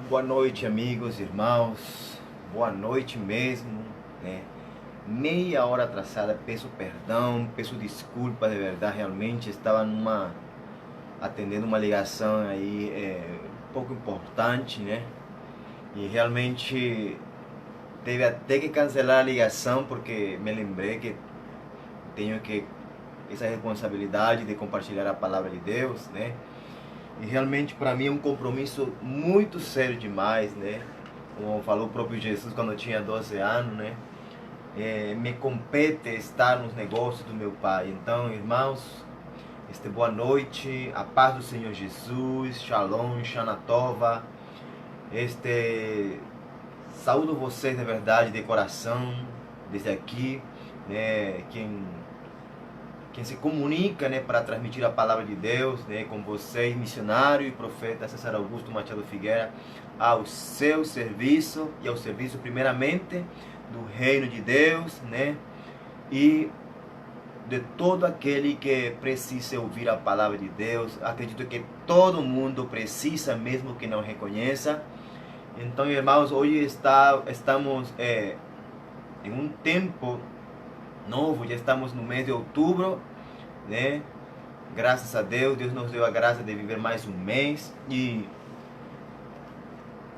Boa noite, amigos, irmãos. Boa noite mesmo, né? Meia hora atrasada, peço perdão, peço desculpa, de verdade, realmente estava atendendo uma ligação aí um pouco importante, né? E realmente teve até que cancelar a ligação porque me lembrei que tenho que essa responsabilidade de compartilhar a palavra de Deus, né? E realmente para mim é um compromisso muito sério demais, né? Como falou o próprio Jesus quando eu tinha 12 anos, né? Me compete estar nos negócios do meu Pai. Então, irmãos, boa noite, a paz do Senhor Jesus, Shalom, Shana Tova. Saúdo vocês de verdade, de coração, desde aqui, né? Quem se comunica, né, para transmitir a palavra de Deus, né, com vocês, missionário e profeta César Augusto Machado Figueira, ao seu serviço e ao serviço primeiramente do reino de Deus, né, e de todo aquele que precisa ouvir a palavra de Deus. Acredito que todo mundo precisa, mesmo que não reconheça. Então, irmãos, hoje estamos em um tempo novo, já estamos no mês de outubro, né? Graças a Deus, Deus nos deu a graça de viver mais um mês e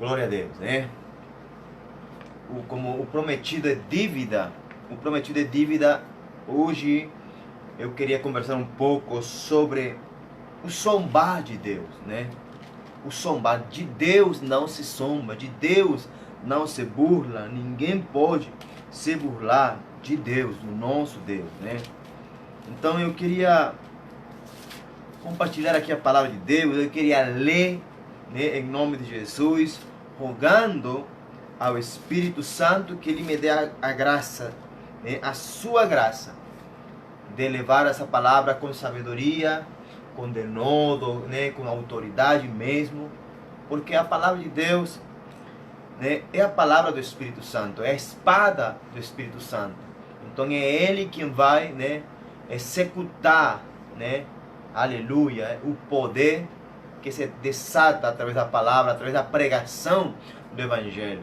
glória a Deus, né? Como o prometido é dívida, hoje eu queria conversar um pouco sobre o zombar de Deus, né? O zombar de Deus não se zomba, de Deus não se burla, ninguém pode se burlar de Deus, do nosso Deus, né? Então eu queria compartilhar aqui a palavra de Deus, eu queria ler, né, em nome de Jesus, rogando ao Espírito Santo que Ele me dê a graça, né, a sua graça, de levar essa palavra com sabedoria, com denodo, né, com autoridade mesmo, porque a palavra de Deus, né, é a palavra do Espírito Santo, é a espada do Espírito Santo. Então é Ele quem vai, né, executar, né, aleluia, o poder que se desata através da palavra, através da pregação do Evangelho.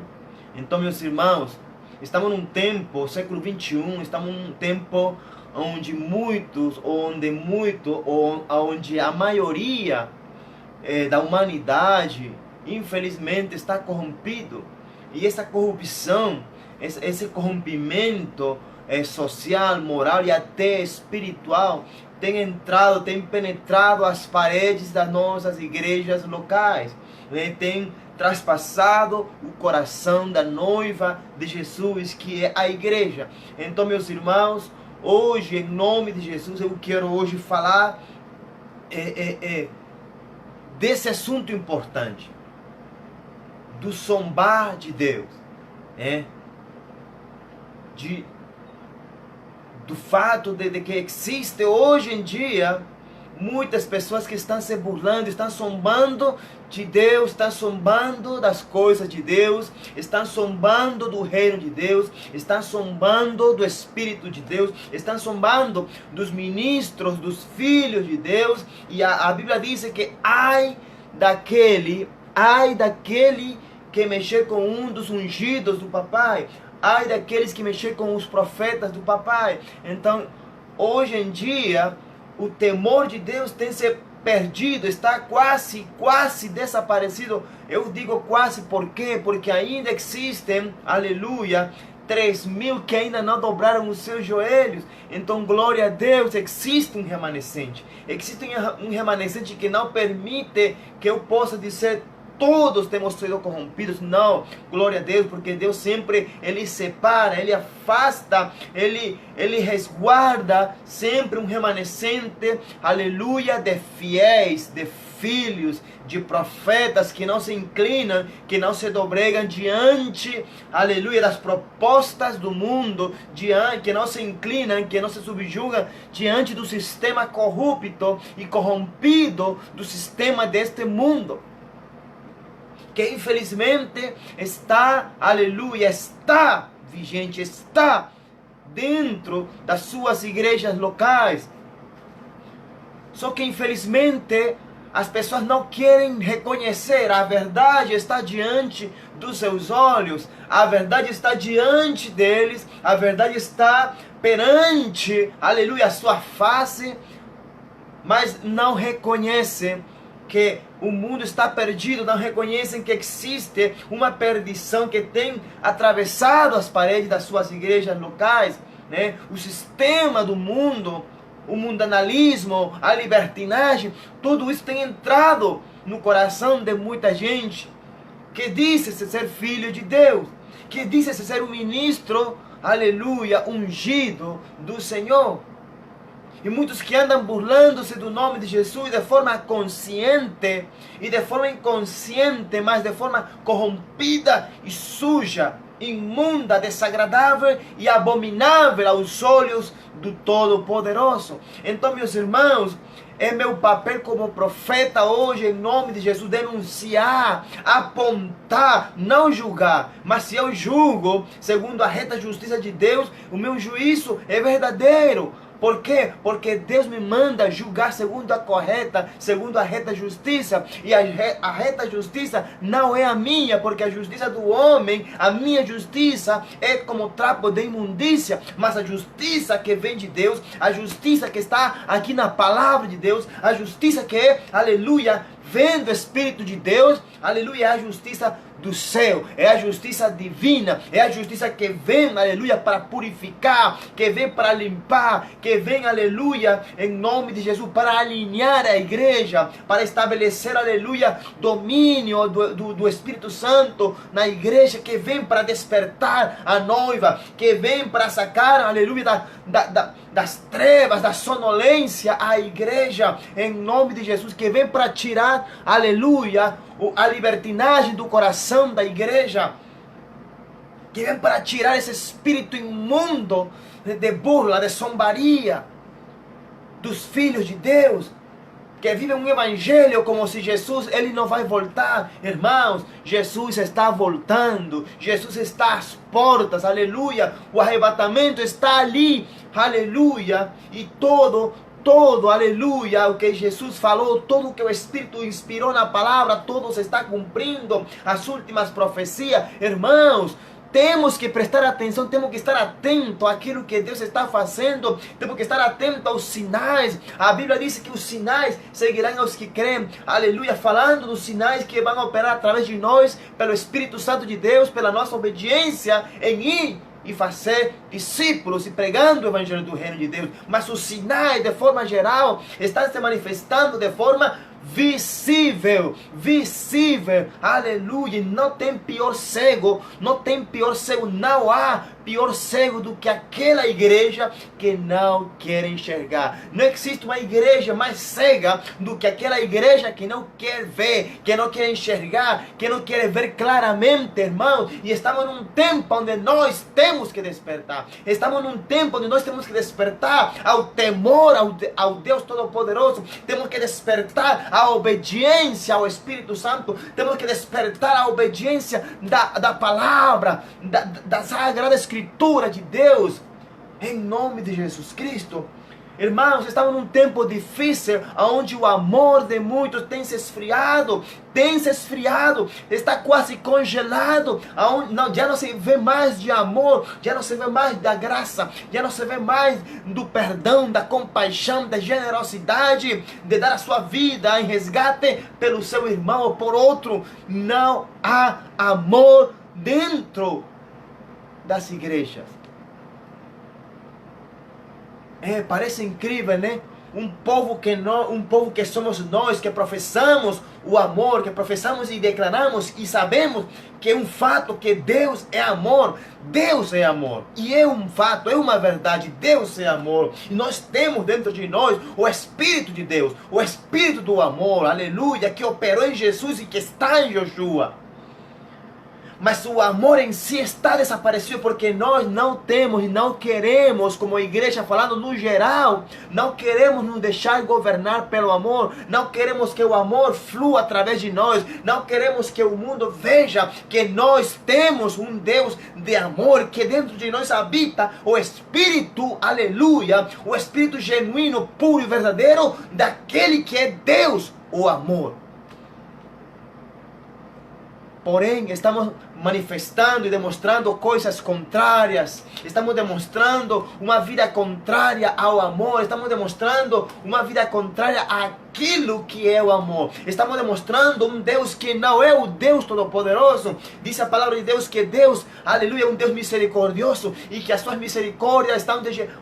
Então, meus irmãos, estamos num tempo, século 21, estamos num tempo onde onde a maioria da humanidade, infelizmente, está corrompido. E essa corrupção, esse corrompimento social, moral e até espiritual tem penetrado as paredes das nossas igrejas locais, né? Tem traspassado o coração da noiva de Jesus, que é a igreja. Então, meus irmãos, hoje, em nome de Jesus, eu quero hoje falar desse assunto importante, do zombar de Deus, do fato de que existe hoje em dia muitas pessoas que estão se burlando, estão zombando de Deus, estão zombando das coisas de Deus, estão zombando do reino de Deus, estão zombando do Espírito de Deus, estão zombando dos ministros, dos filhos de Deus. E a Bíblia diz que ai daquele que mexer com um dos ungidos do papai, ai daqueles que mexer com os profetas do papai. Então, hoje em dia, o temor de Deus tem se perdido, está quase desaparecido. Eu digo quase, por quê? Porque ainda existem, aleluia, 3.000 que ainda não dobraram os seus joelhos. Então, glória a Deus, existe um remanescente. Existe um remanescente que não permite que eu possa dizer todos temos sido corrompidos. Não, glória a Deus, porque Deus sempre, Ele separa, Ele afasta, Ele resguarda sempre um remanescente, aleluia, de fiéis, de filhos, de profetas que não se inclinam, que não se dobregam diante, aleluia, das propostas do mundo, que não se inclinam, que não se subjugam diante do sistema corrupto e corrompido do sistema deste mundo, que infelizmente está, aleluia, está vigente, está dentro das suas igrejas locais. Só que infelizmente As pessoas não querem reconhecer. A verdade está diante dos seus olhos. A verdade está diante deles. A verdade está perante, aleluia, a sua face. Mas não reconhecem que o mundo está perdido. Não reconhecem que existe uma perdição que tem atravessado as paredes das suas igrejas locais, né? O sistema do mundo, o mundanalismo, a libertinagem, tudo isso tem entrado no coração de muita gente que disse ser filho de Deus, que disse ser um ministro, aleluia, ungido do Senhor. E muitos que andam burlando-se do nome de Jesus de forma consciente e de forma inconsciente, mas de forma corrompida e suja, imunda, desagradável e abominável aos olhos do Todo-Poderoso. Então, meus irmãos, é meu papel como profeta hoje, em nome de Jesus, denunciar, apontar, não julgar. Mas se eu julgo segundo a reta justiça de Deus, o meu juízo é verdadeiro. Por quê? Porque Deus me manda julgar segundo a reta justiça. E a reta justiça não é a minha, porque a justiça do homem, a minha justiça é como trapo de imundícia. Mas a justiça que vem de Deus, a justiça que está aqui na palavra de Deus, a justiça que é, aleluia, vem do Espírito de Deus, aleluia, é a justiça do céu, é a justiça divina, é a justiça que vem, aleluia, para purificar, que vem para limpar, que vem, aleluia, em nome de Jesus, para alinhar a igreja, para estabelecer, aleluia, domínio do Espírito Santo na igreja, que vem para despertar a noiva, que vem para sacar, aleluia, das trevas, da sonolência a igreja, em nome de Jesus, que vem para tirar, aleluia, a libertinagem do coração da igreja, que vem para tirar esse espírito imundo de burla, de zombaria dos filhos de Deus, que vivem um evangelho como se Jesus, ele não vai voltar. Irmãos, Jesus está voltando, Jesus está às portas, aleluia, o arrebatamento está ali, aleluia, e todo, aleluia, o que Jesus falou, tudo que o Espírito inspirou na palavra, todo se está cumprindo, as últimas profecias. Irmãos, temos que prestar atenção, temos que estar atentos àquilo que Deus está fazendo, temos que estar atentos aos sinais. A Bíblia diz que os sinais seguirão aos que creem, aleluia, falando dos sinais que vão operar através de nós, pelo Espírito Santo de Deus, pela nossa obediência em ir e fazer discípulos e pregando o Evangelho do Reino de Deus. Mas os sinais, de forma geral, estão se manifestando de forma visível, aleluia. Não tem pior cego, não há pior cego do que aquela igreja que não quer enxergar. Não existe uma igreja mais cega do que aquela igreja que não quer ver, que não quer enxergar, que não quer ver claramente, irmão. E estamos num tempo onde nós temos que despertar. Estamos num tempo onde nós temos que despertar ao temor ao Deus Todo-Poderoso. Temos que despertar a obediência ao Espírito Santo. Temos que despertar a obediência da palavra, da Sagrada Escritura de Deus, em nome de Jesus Cristo. Irmãos, estamos num tempo difícil, onde o amor de muitos tem se esfriado, está quase congelado, já não se vê mais de amor, já não se vê mais da graça, já não se vê mais do perdão, da compaixão, da generosidade, de dar a sua vida em resgate pelo seu irmão ou por outro. Não há amor dentro das igrejas. Parece incrível, né? Um povo que somos nós, que professamos o amor, que professamos e declaramos e sabemos que é um fato que Deus é amor. Deus é amor. E é um fato, é uma verdade. Deus é amor. E nós temos dentro de nós o Espírito de Deus, o Espírito do amor, aleluia, que operou em Jesus e que está em Joshua. Mas o amor em si está desaparecido porque nós não temos e não queremos, como igreja falando no geral, não queremos nos deixar governar pelo amor, não queremos que o amor flua através de nós, não queremos que o mundo veja que nós temos um Deus de amor, que dentro de nós habita o Espírito, aleluia, o Espírito genuíno, puro e verdadeiro daquele que é Deus, o amor. Porém, estamos manifestando e demonstrando coisas contrárias. Estamos demonstrando uma vida contrária ao amor. Estamos demonstrando uma vida contrária àquilo que é o amor. Estamos demonstrando um Deus que não é o Deus Todo-Poderoso. Diz a palavra de Deus que Deus, aleluia, é um Deus misericordioso e que as suas misericórdias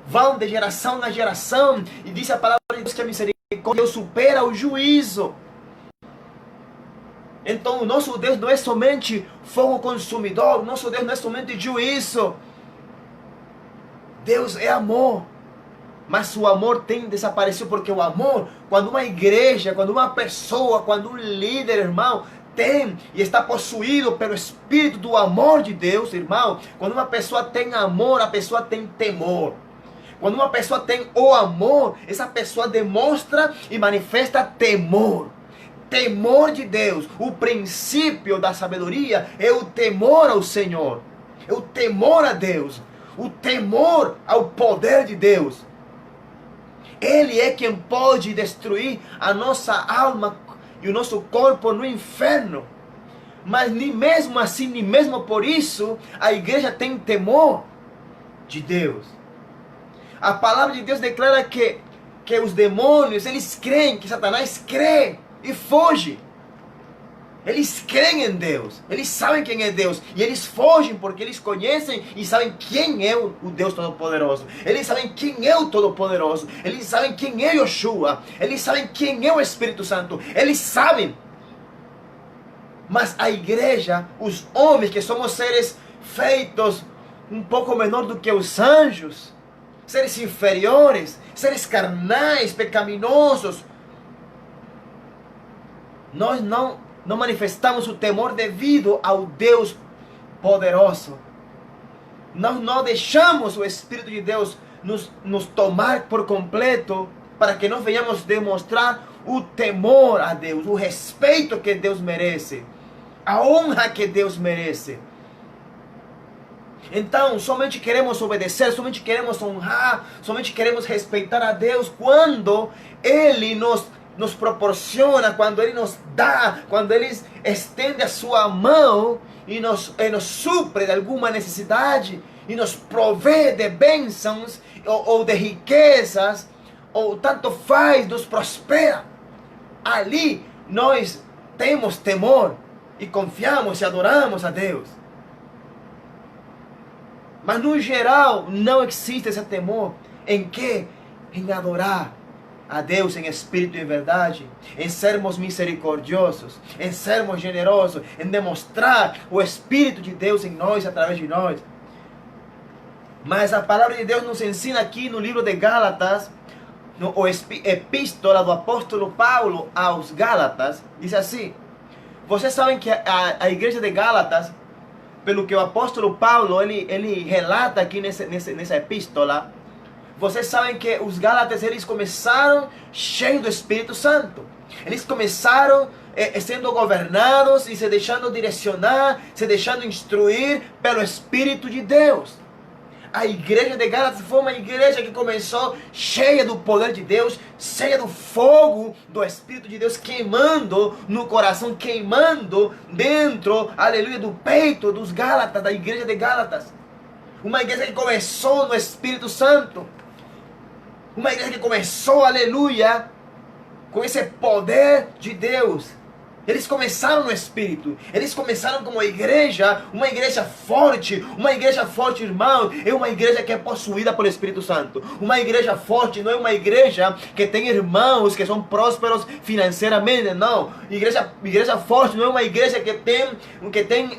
vão de geração a geração. E diz a palavra de Deus que a misericórdia supera o juízo. Então o nosso Deus não é somente fogo consumidor, o nosso Deus não é somente juízo. Deus é amor. Mas o amor tem desaparecido porque o amor, quando uma igreja, quando uma pessoa, quando um líder, irmão, tem e está possuído pelo Espírito do amor de Deus, irmão, quando uma pessoa tem amor, a pessoa tem temor. Quando uma pessoa tem o amor, essa pessoa demonstra e manifesta temor. Temor de Deus, o princípio da sabedoria é o temor ao Senhor, é o temor a Deus, o temor ao poder de Deus. Ele é quem pode destruir a nossa alma e o nosso corpo no inferno. Mas nem mesmo assim, nem mesmo por isso, a igreja tem temor de Deus. A palavra de Deus declara que os demônios, eles creem, que Satanás crê e foge. Eles creem em Deus, eles sabem quem é Deus e eles fogem porque eles conhecem e sabem quem é o Deus Todo-Poderoso. Eles sabem quem é o Todo-Poderoso, eles sabem quem é Yeshua, eles sabem quem é o Espírito Santo, eles sabem. Mas a igreja, os homens que somos seres feitos um pouco menor do que os anjos, seres inferiores, seres carnais, pecaminosos, nós não manifestamos o temor devido ao Deus poderoso. Nós não deixamos o Espírito de Deus nos tomar por completo para que nós venhamos demonstrar o temor a Deus, o respeito que Deus merece, a honra que Deus merece. Então, somente queremos obedecer, somente queremos honrar, somente queremos respeitar a Deus quando Ele nos proporciona, quando Ele nos dá, quando Ele estende a sua mão e nos supre de alguma necessidade e nos provê de bênçãos ou de riquezas, ou tanto faz, nos prospera. Ali nós temos temor e confiamos e adoramos a Deus. Mas no geral não existe esse temor. Em quê? Em adorar a Deus em espírito e verdade, em sermos misericordiosos, em sermos generosos, em demonstrar o Espírito de Deus em nós, através de nós. Mas a palavra de Deus nos ensina aqui no livro de Gálatas, no epístola do apóstolo Paulo aos Gálatas, diz assim: vocês sabem que a igreja de Gálatas, pelo que o apóstolo Paulo ele relata aqui nessa epístola, vocês sabem que os Gálatas, eles começaram cheios do Espírito Santo. Eles começaram sendo governados e se deixando direcionar, se deixando instruir pelo Espírito de Deus. A igreja de Gálatas foi uma igreja que começou cheia do poder de Deus, cheia do fogo do Espírito de Deus queimando no coração, queimando dentro, aleluia, do peito dos Gálatas, da igreja de Gálatas. Uma igreja que começou no Espírito Santo. Uma igreja que começou, aleluia, com esse poder de Deus. Eles começaram no Espírito. Eles começaram como uma igreja forte. Uma igreja forte, irmão, é uma igreja que é possuída pelo Espírito Santo. Uma igreja forte não é uma igreja que tem irmãos que são prósperos financeiramente, não. Igreja forte não é uma igreja que tem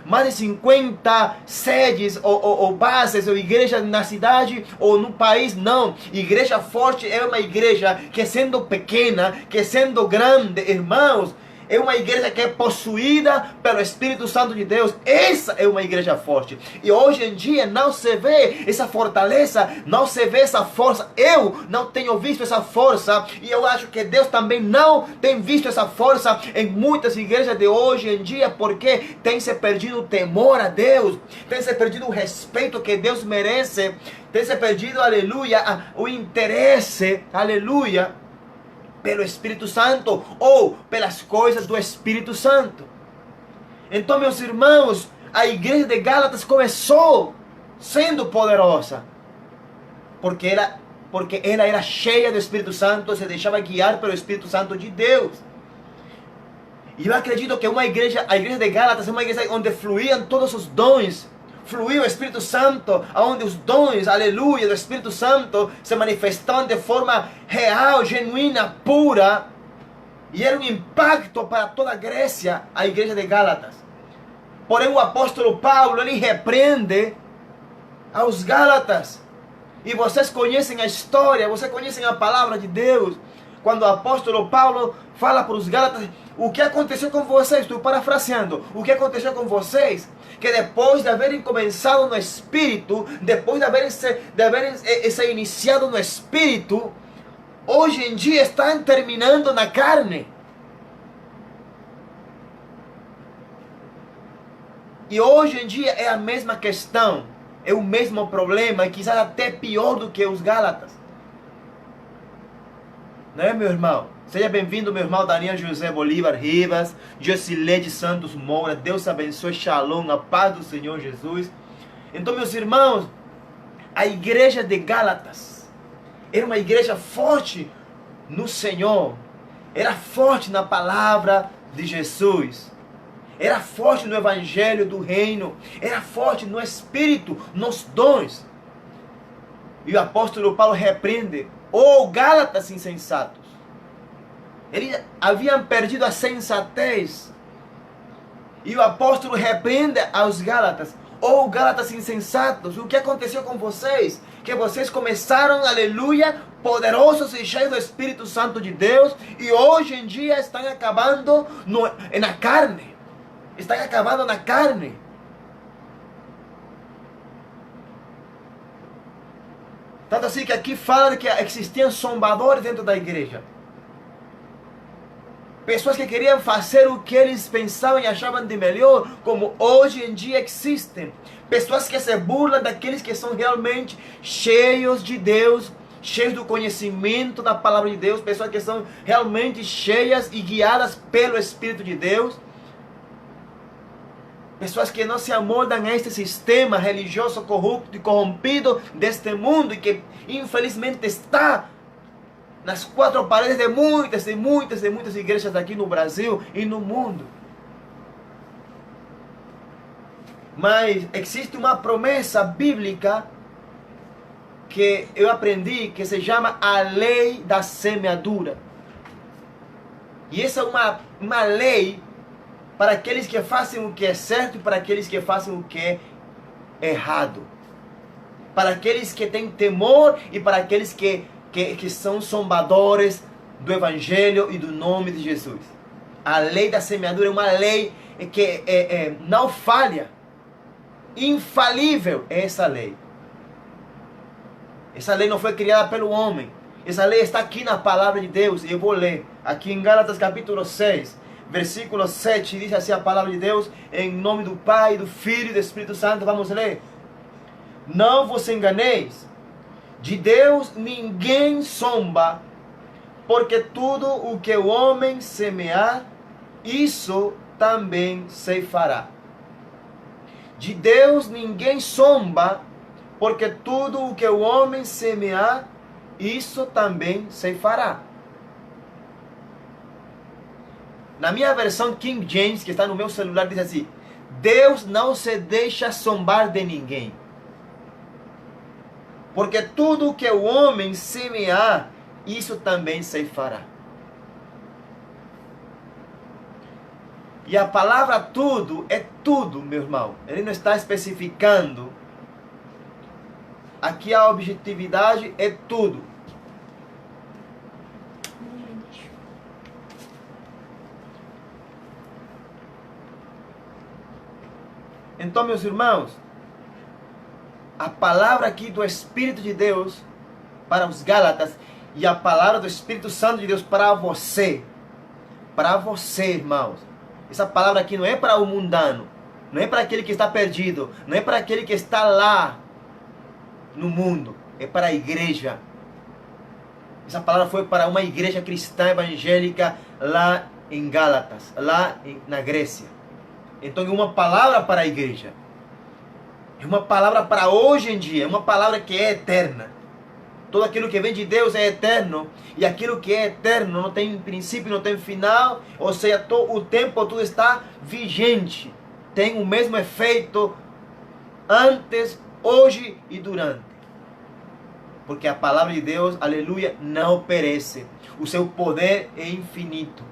mais de 50 sedes ou bases, ou igrejas na cidade ou no país, não. Igreja forte é uma igreja que sendo pequena, que sendo grande, irmãos, É uma igreja que é possuída pelo Espírito Santo de Deus. Essa é uma igreja forte. E hoje em dia não se vê essa fortaleza, não se vê essa força. Eu não tenho visto essa força. E eu acho que Deus também não tem visto essa força em muitas igrejas de hoje em dia. Porque tem se perdido o temor a Deus. Tem se perdido o respeito que Deus merece. Tem se perdido, aleluia, o interesse, aleluia, pelo Espírito Santo ou pelas coisas do Espírito Santo. Então, meus irmãos, a igreja de Gálatas começou sendo poderosa, porque ela era cheia do Espírito Santo, se deixava guiar pelo Espírito Santo de Deus. E eu acredito que a igreja de Gálatas é uma igreja onde fluíam todos os dons. Fluiu o Espírito Santo, onde os dons, aleluia, do Espírito Santo se manifestavam de forma real, genuína, pura. E era um impacto para toda a Grécia, a igreja de Gálatas. Porém, o apóstolo Paulo, ele repreende aos Gálatas. E vocês conhecem a história, vocês conhecem a palavra de Deus. Quando o apóstolo Paulo fala para os Gálatas, o que aconteceu com vocês? Estou parafraseando. O que aconteceu com vocês? Que depois de haverem começado no Espírito, depois de haverem se iniciado no Espírito, hoje em dia estão terminando na carne. E hoje em dia é a mesma questão, é o mesmo problema, e quizás até pior do que os Gálatas. Não é, meu irmão? Seja bem-vindo, meu irmão Daniel José Bolívar Rivas, Josileide Santos Moura. Deus abençoe, shalom, a paz do Senhor Jesus. Então, meus irmãos, a igreja de Gálatas era uma igreja forte no Senhor, era forte na palavra de Jesus, era forte no evangelho do reino, era forte no Espírito, nos dons. E o apóstolo Paulo repreende: "Ó Gálatas insensatos". Eles haviam perdido a sensatez. E o apóstolo repreende aos Gálatas: "Ó Gálatas insensatos, o que aconteceu com vocês? Que vocês começaram, aleluia, poderosos e cheios do Espírito Santo de Deus, e hoje em dia estão acabando na carne. Estão acabando na carne." Tanto assim que aqui fala que existiam zombadores dentro da igreja. Pessoas que queriam fazer o que eles pensavam e achavam de melhor, como hoje em dia existem. Pessoas que se burlam daqueles que são realmente cheios de Deus, cheios do conhecimento da palavra de Deus. Pessoas que são realmente cheias e guiadas pelo Espírito de Deus. Pessoas que não se amoldam a este sistema religioso corrupto e corrompido deste mundo, e que infelizmente está nas quatro paredes de muitas igrejas aqui no Brasil e no mundo. Mas existe uma promessa bíblica que eu aprendi, que se chama a lei da semeadura. E essa é uma lei para aqueles que fazem o que é certo e para aqueles que fazem o que é errado. Para aqueles que têm temor e para aqueles que são zombadores do Evangelho e do nome de Jesus. A lei da semeadura é uma lei que não falha. Infalível é essa lei. Essa lei não foi criada pelo homem. Essa lei está aqui na palavra de Deus. E eu vou ler aqui em Gálatas capítulo 6, versículo 7. Diz assim a palavra de Deus: em nome do Pai, do Filho e do Espírito Santo. Vamos ler. "Não vos enganeis. De Deus ninguém zomba, porque tudo o que o homem semear, isso também ceifará." De Deus ninguém zomba, porque tudo o que o homem semear, isso também ceifará. Na minha versão King James, que está no meu celular, diz assim: Deus não se deixa zombar de ninguém, porque tudo o que o homem semear, isso também ceifará. E a palavra tudo é tudo, meu irmão. Ele não está especificando. Aqui a objetividade é tudo. Então, meus irmãos, a palavra aqui do Espírito de Deus para os Gálatas e a palavra do Espírito Santo de Deus para você, irmãos. Essa palavra aqui não é para o mundano, não é para aquele que está perdido, não é para aquele que está lá no mundo, é para a igreja. Essa palavra foi para uma igreja cristã evangélica lá em Gálatas, na Grécia. Então é uma palavra para a igreja. É uma palavra para hoje em dia, é uma palavra que é eterna. Tudo aquilo que vem de Deus é eterno, e aquilo que é eterno não tem princípio, não tem final, ou seja, o tempo tudo está vigente. Tem o mesmo efeito antes, hoje e durante. Porque a palavra de Deus, aleluia, não perece. O seu poder é infinito.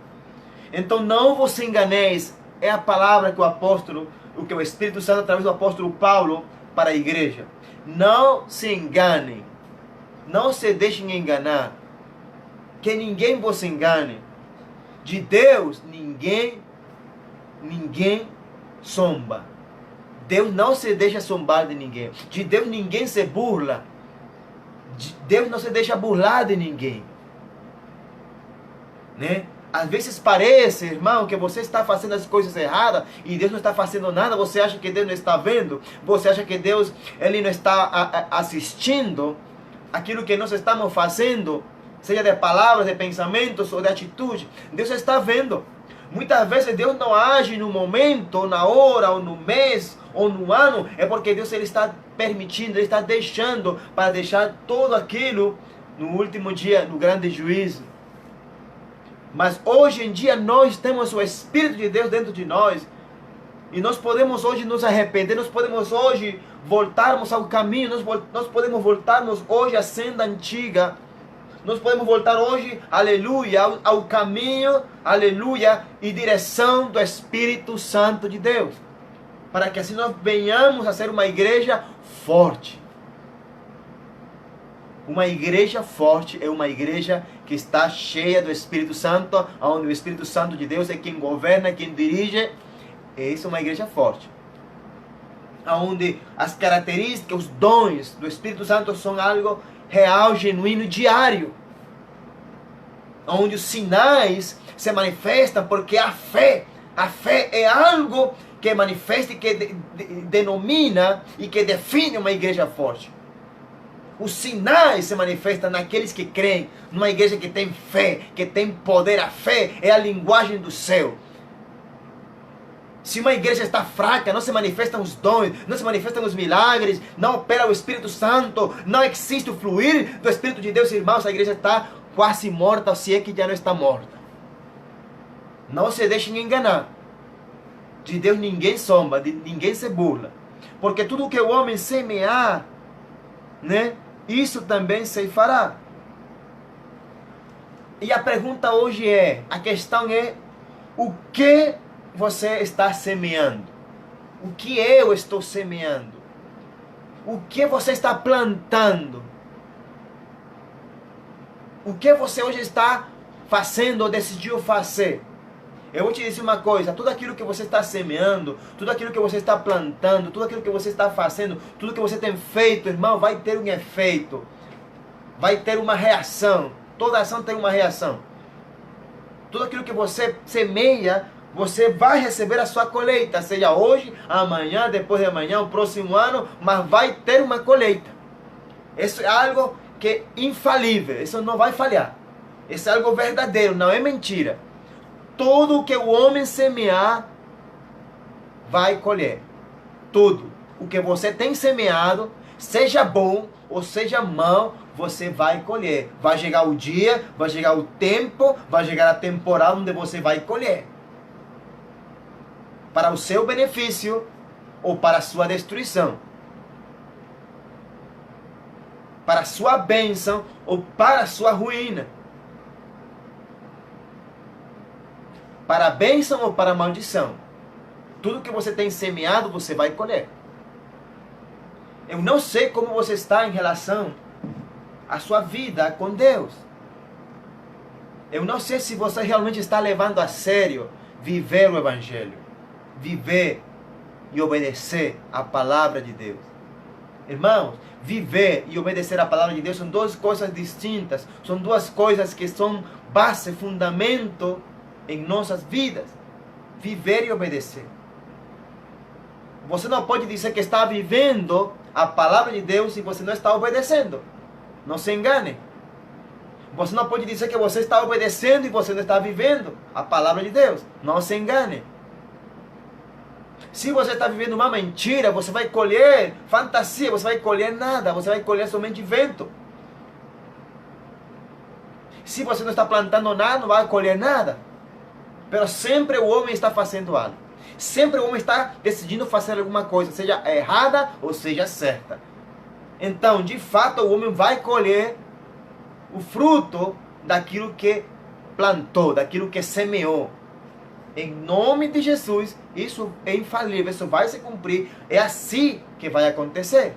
Então não vos enganeis. É a palavra que o Espírito Santo através do apóstolo Paulo para a igreja. Não se enganem. Não se deixem enganar. Que ninguém vos engane. De Deus ninguém zomba. Deus não se deixa zombar de ninguém. De Deus ninguém se burla. Deus não se deixa burlar de ninguém. Né? Às vezes parece, irmão, que você está fazendo as coisas erradas e Deus não está fazendo nada. Você acha que Deus não está vendo? Você acha que Deus ele não está assistindo aquilo que nós estamos fazendo? Seja de palavras, de pensamentos ou de atitude. Deus está vendo. Muitas vezes Deus não age no momento, ou na hora, ou no mês, ou no ano. É porque Deus ele está permitindo, ele está deixando para deixar tudo aquilo no último dia, no grande juízo. Mas hoje em dia nós temos o Espírito de Deus dentro de nós. E nós podemos hoje nos arrepender, nós podemos hoje voltarmos ao caminho, nós podemos voltarmos hoje à senda antiga. Nós podemos voltar hoje, aleluia, ao caminho, aleluia, e direção do Espírito Santo de Deus. Para que assim nós venhamos a ser uma igreja forte. Uma igreja forte é uma igreja que está cheia do Espírito Santo, onde o Espírito Santo de Deus é quem governa, quem dirige. Essa é uma igreja forte. Onde as características, os dons do Espírito Santo são algo real, genuíno, diário. Onde os sinais se manifestam porque a fé é algo que manifesta e que denomina e que define uma igreja forte. Os sinais se manifestam naqueles que creem, numa igreja que tem fé, que tem poder. A fé é a linguagem do céu. Se uma igreja está fraca, não se manifestam os dons, não se manifestam os milagres, não opera o Espírito Santo, não existe o fluir do Espírito de Deus, irmãos, a igreja está quase morta, se é que já não está morta. Não se deixem enganar. De Deus ninguém zomba, de ninguém se burla. Porque tudo que o homem semear, né, isso também se fará. E a pergunta hoje a questão é, o que você está semeando? O que eu estou semeando? O que você está plantando? O que você hoje está fazendo ou decidiu fazer? Eu vou te dizer uma coisa, tudo aquilo que você está semeando, tudo aquilo que você está plantando, tudo aquilo que você está fazendo, tudo que você tem feito, irmão, vai ter um efeito. Vai ter uma reação. Toda ação tem uma reação. Tudo aquilo que você semeia, você vai receber a sua colheita, seja hoje, amanhã, depois de amanhã, o próximo ano, mas vai ter uma colheita. Isso é algo que é infalível, isso não vai falhar. Isso é algo verdadeiro, não é mentira. Tudo o que o homem semear, vai colher. Tudo. O que você tem semeado, seja bom ou seja mau, você vai colher. Vai chegar o dia, vai chegar o tempo, vai chegar a temporada onde você vai colher. Para o seu benefício ou para a sua destruição. Para a sua bênção ou para a sua ruína. Para a bênção ou para a maldição. Tudo que você tem semeado, você vai colher. Eu não sei como você está em relação à sua vida com Deus. Eu não sei se você realmente está levando a sério viver o Evangelho. Viver e obedecer a palavra de Deus. Irmãos, viver e obedecer a palavra de Deus são duas coisas distintas. São duas coisas que são base, fundamento em nossas vidas. Viver e obedecer. Você não pode dizer que está vivendo a palavra de Deus se você não está obedecendo. Não se engane. Você não pode dizer que você está obedecendo e você não está vivendo a palavra de Deus. Não se engane. Se você está vivendo uma mentira, você vai colher fantasia, você vai colher nada, você vai colher somente vento. Se você não está plantando nada, não vai colher nada. Mas sempre o homem está fazendo algo. Sempre o homem está decidindo fazer alguma coisa, seja errada ou seja certa. Então, de fato, o homem vai colher o fruto daquilo que plantou, daquilo que semeou. Em nome de Jesus, isso é infalível, isso vai se cumprir. É assim que vai acontecer.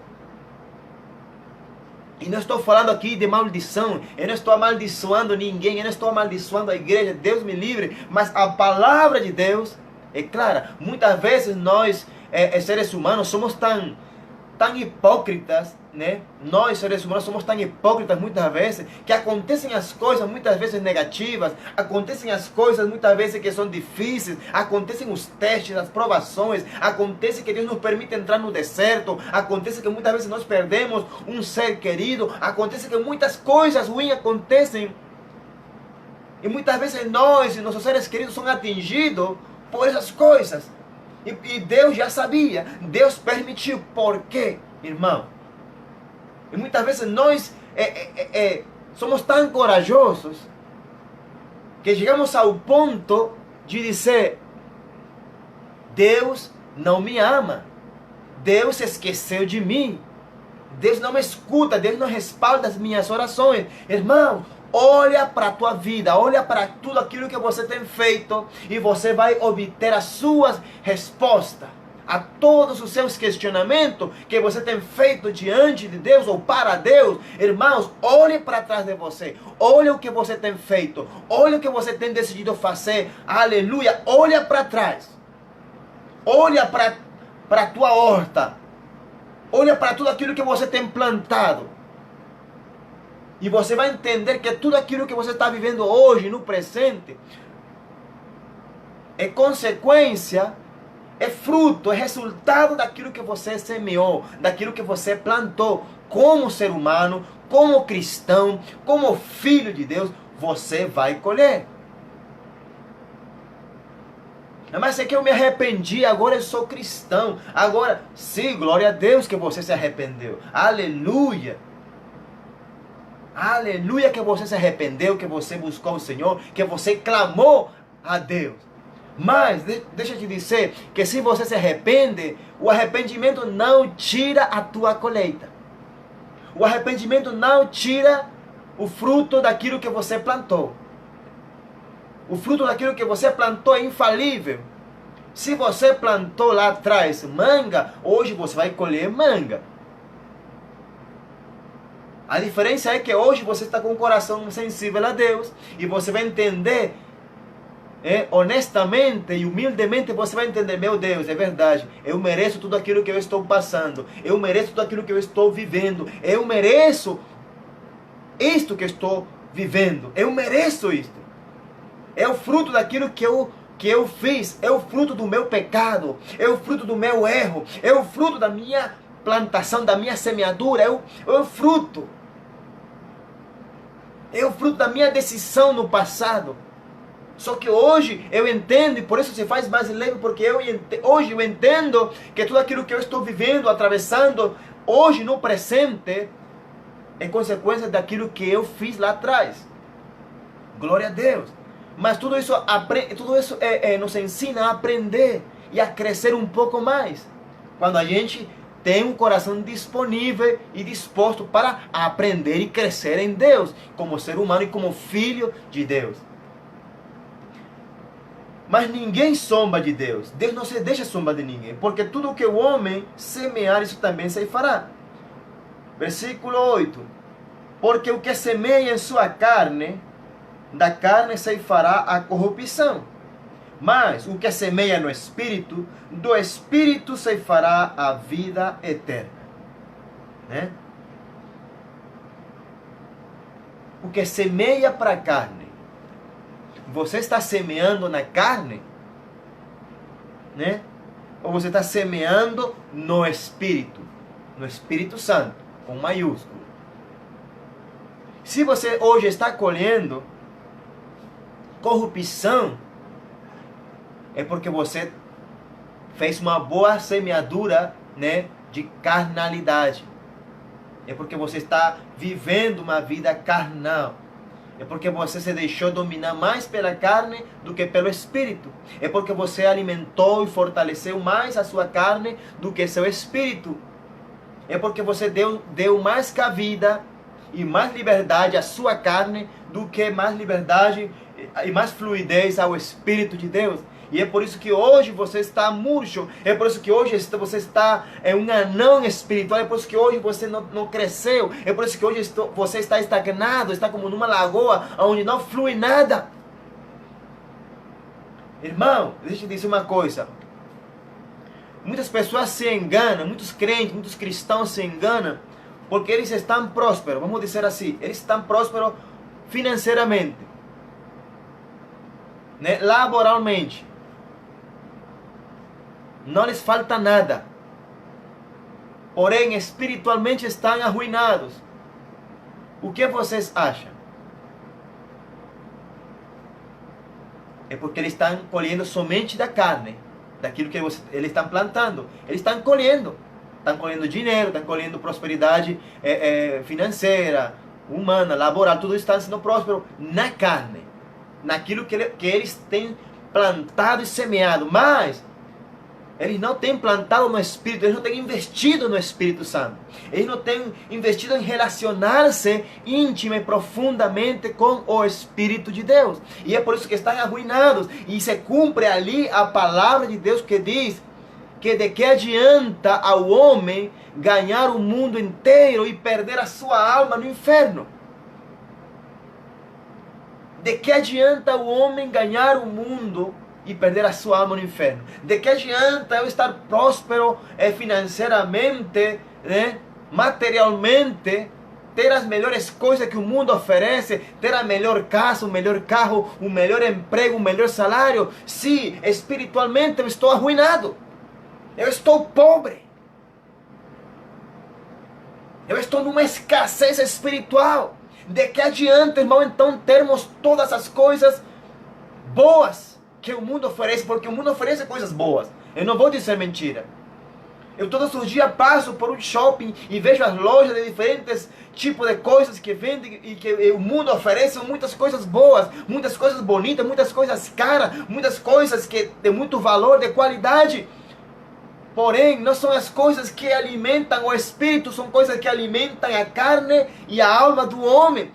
E não estou falando aqui de maldição, eu não estou amaldiçoando ninguém, eu não estou amaldiçoando a igreja, Deus me livre, mas a palavra de Deus é clara. Muitas vezes nós, seres humanos, somos tão hipócritas, né? Nós, seres humanos, somos tão hipócritas muitas vezes, que acontecem as coisas muitas vezes negativas, acontecem as coisas muitas vezes que são difíceis, acontecem os testes, as provações, acontece que Deus nos permite entrar no deserto, acontece que muitas vezes nós perdemos um ser querido, acontece que muitas coisas ruins acontecem, e muitas vezes nós e nossos seres queridos são atingidos por essas coisas. E Deus já sabia, Deus permitiu. Por quê, irmão? E muitas vezes nós somos tão corajosos que chegamos ao ponto de dizer: Deus não me ama, Deus esqueceu de mim, Deus não me escuta, Deus não respalda as minhas orações. Irmão, olha para a tua vida, olha para tudo aquilo que você tem feito e você vai obter as suas respostas a todos os seus questionamentos que você tem feito diante de Deus ou para Deus. Irmãos, olhe para trás de você, olhe o que você tem feito, olhe o que você tem decidido fazer. Aleluia, olha para trás, olha para a tua horta, olha para tudo aquilo que você tem plantado. E você vai entender que tudo aquilo que você está vivendo hoje, no presente, é consequência, é fruto, é resultado daquilo que você semeou, daquilo que você plantou. Como ser humano, como cristão, como filho de Deus, você vai colher. Mas é que eu me arrependi, agora eu sou cristão. Agora, sim, glória a Deus que você se arrependeu. Aleluia. Aleluia que você se arrependeu, que você buscou o Senhor, que você clamou a Deus. Mas, deixa eu te dizer, que se você se arrepende, o arrependimento não tira a tua colheita. O arrependimento não tira o fruto daquilo que você plantou. O fruto daquilo que você plantou é infalível. Se você plantou lá atrás manga, hoje você vai colher manga. A diferença é que hoje você está com o coração sensível a Deus e você vai entender, honestamente e humildemente, você vai entender: meu Deus, é verdade, eu mereço tudo aquilo que eu estou passando, eu mereço tudo aquilo que eu estou vivendo, eu mereço isto que eu estou vivendo, eu mereço isto. É o fruto daquilo que eu fiz, é o fruto do meu pecado, é o fruto do meu erro, é o fruto da minha plantação, da minha semeadura, é o fruto. É o fruto da minha decisão no passado. Só que hoje eu entendo, e por isso se faz mais leve, porque hoje eu entendo que tudo aquilo que eu estou vivendo, atravessando, hoje no presente, é consequência daquilo que eu fiz lá atrás. Glória a Deus. Mas tudo isso nos ensina a aprender e a crescer um pouco mais. Quando a gente tem um coração disponível e disposto para aprender e crescer em Deus, como ser humano e como filho de Deus. Mas ninguém zomba de Deus. Deus não se deixa zombar de ninguém, porque tudo o que o homem semear, isso também se fará. Versículo 8. Porque o que semeia em sua carne, da carne se fará a corrupção. Mas o que semeia no Espírito, do Espírito se fará a vida eterna. Né? O que semeia para a carne, você está semeando na carne, né? Ou você está semeando no Espírito Santo, com maiúsculo. Se você hoje está colhendo corrupção, é porque você fez uma boa semeadura, né, de carnalidade. É porque você está vivendo uma vida carnal. É porque você se deixou dominar mais pela carne do que pelo Espírito. É porque você alimentou e fortaleceu mais a sua carne do que seu Espírito. É porque você deu mais cabida e mais liberdade à sua carne do que mais liberdade e mais fluidez ao Espírito de Deus. E é por isso que hoje você está murcho. É por isso que hoje você está um anão espiritual. É por isso que hoje você não cresceu. É por isso que hoje você está estagnado. Está como numa lagoa onde não flui nada. Irmão, deixa eu dizer uma coisa. Muitas pessoas se enganam. Muitos crentes, muitos cristãos se enganam. Porque eles estão prósperos. Vamos dizer assim. Eles estão prósperos financeiramente. Né? Laboralmente. Não lhes falta nada. Porém, espiritualmente estão arruinados. O que vocês acham? É porque eles estão colhendo somente da carne, daquilo que eles estão plantando. Eles estão colhendo. Estão colhendo dinheiro, estão colhendo prosperidade financeira, humana, laboral. Tudo está sendo próspero na carne. Naquilo que eles têm plantado e semeado. Mas eles não têm plantado no Espírito, eles não têm investido no Espírito Santo. Eles não têm investido em relacionar-se íntima e profundamente com o Espírito de Deus. E é por isso que estão arruinados. E se cumpre ali a palavra de Deus que diz que de que adianta ao homem ganhar o mundo inteiro e perder a sua alma no inferno? De que adianta o homem ganhar o mundo e perder a sua alma no inferno? De que adianta eu estar próspero financeiramente, né, materialmente, ter as melhores coisas que o mundo oferece, ter a melhor casa, o melhor carro, o melhor emprego, o melhor salário, se espiritualmente eu estou arruinado? Eu estou pobre. Eu estou numa escassez espiritual. De que adianta, irmão, então termos todas as coisas boas que o mundo oferece? Porque o mundo oferece coisas boas. Eu não vou dizer mentira. Eu todos os dias passo por um shopping e vejo as lojas de diferentes tipos de coisas que vendem e que o mundo oferece muitas coisas boas, muitas coisas bonitas, muitas coisas caras, muitas coisas que de muito valor, de qualidade. Porém, não são as coisas que alimentam o espírito, são coisas que alimentam a carne e a alma do homem.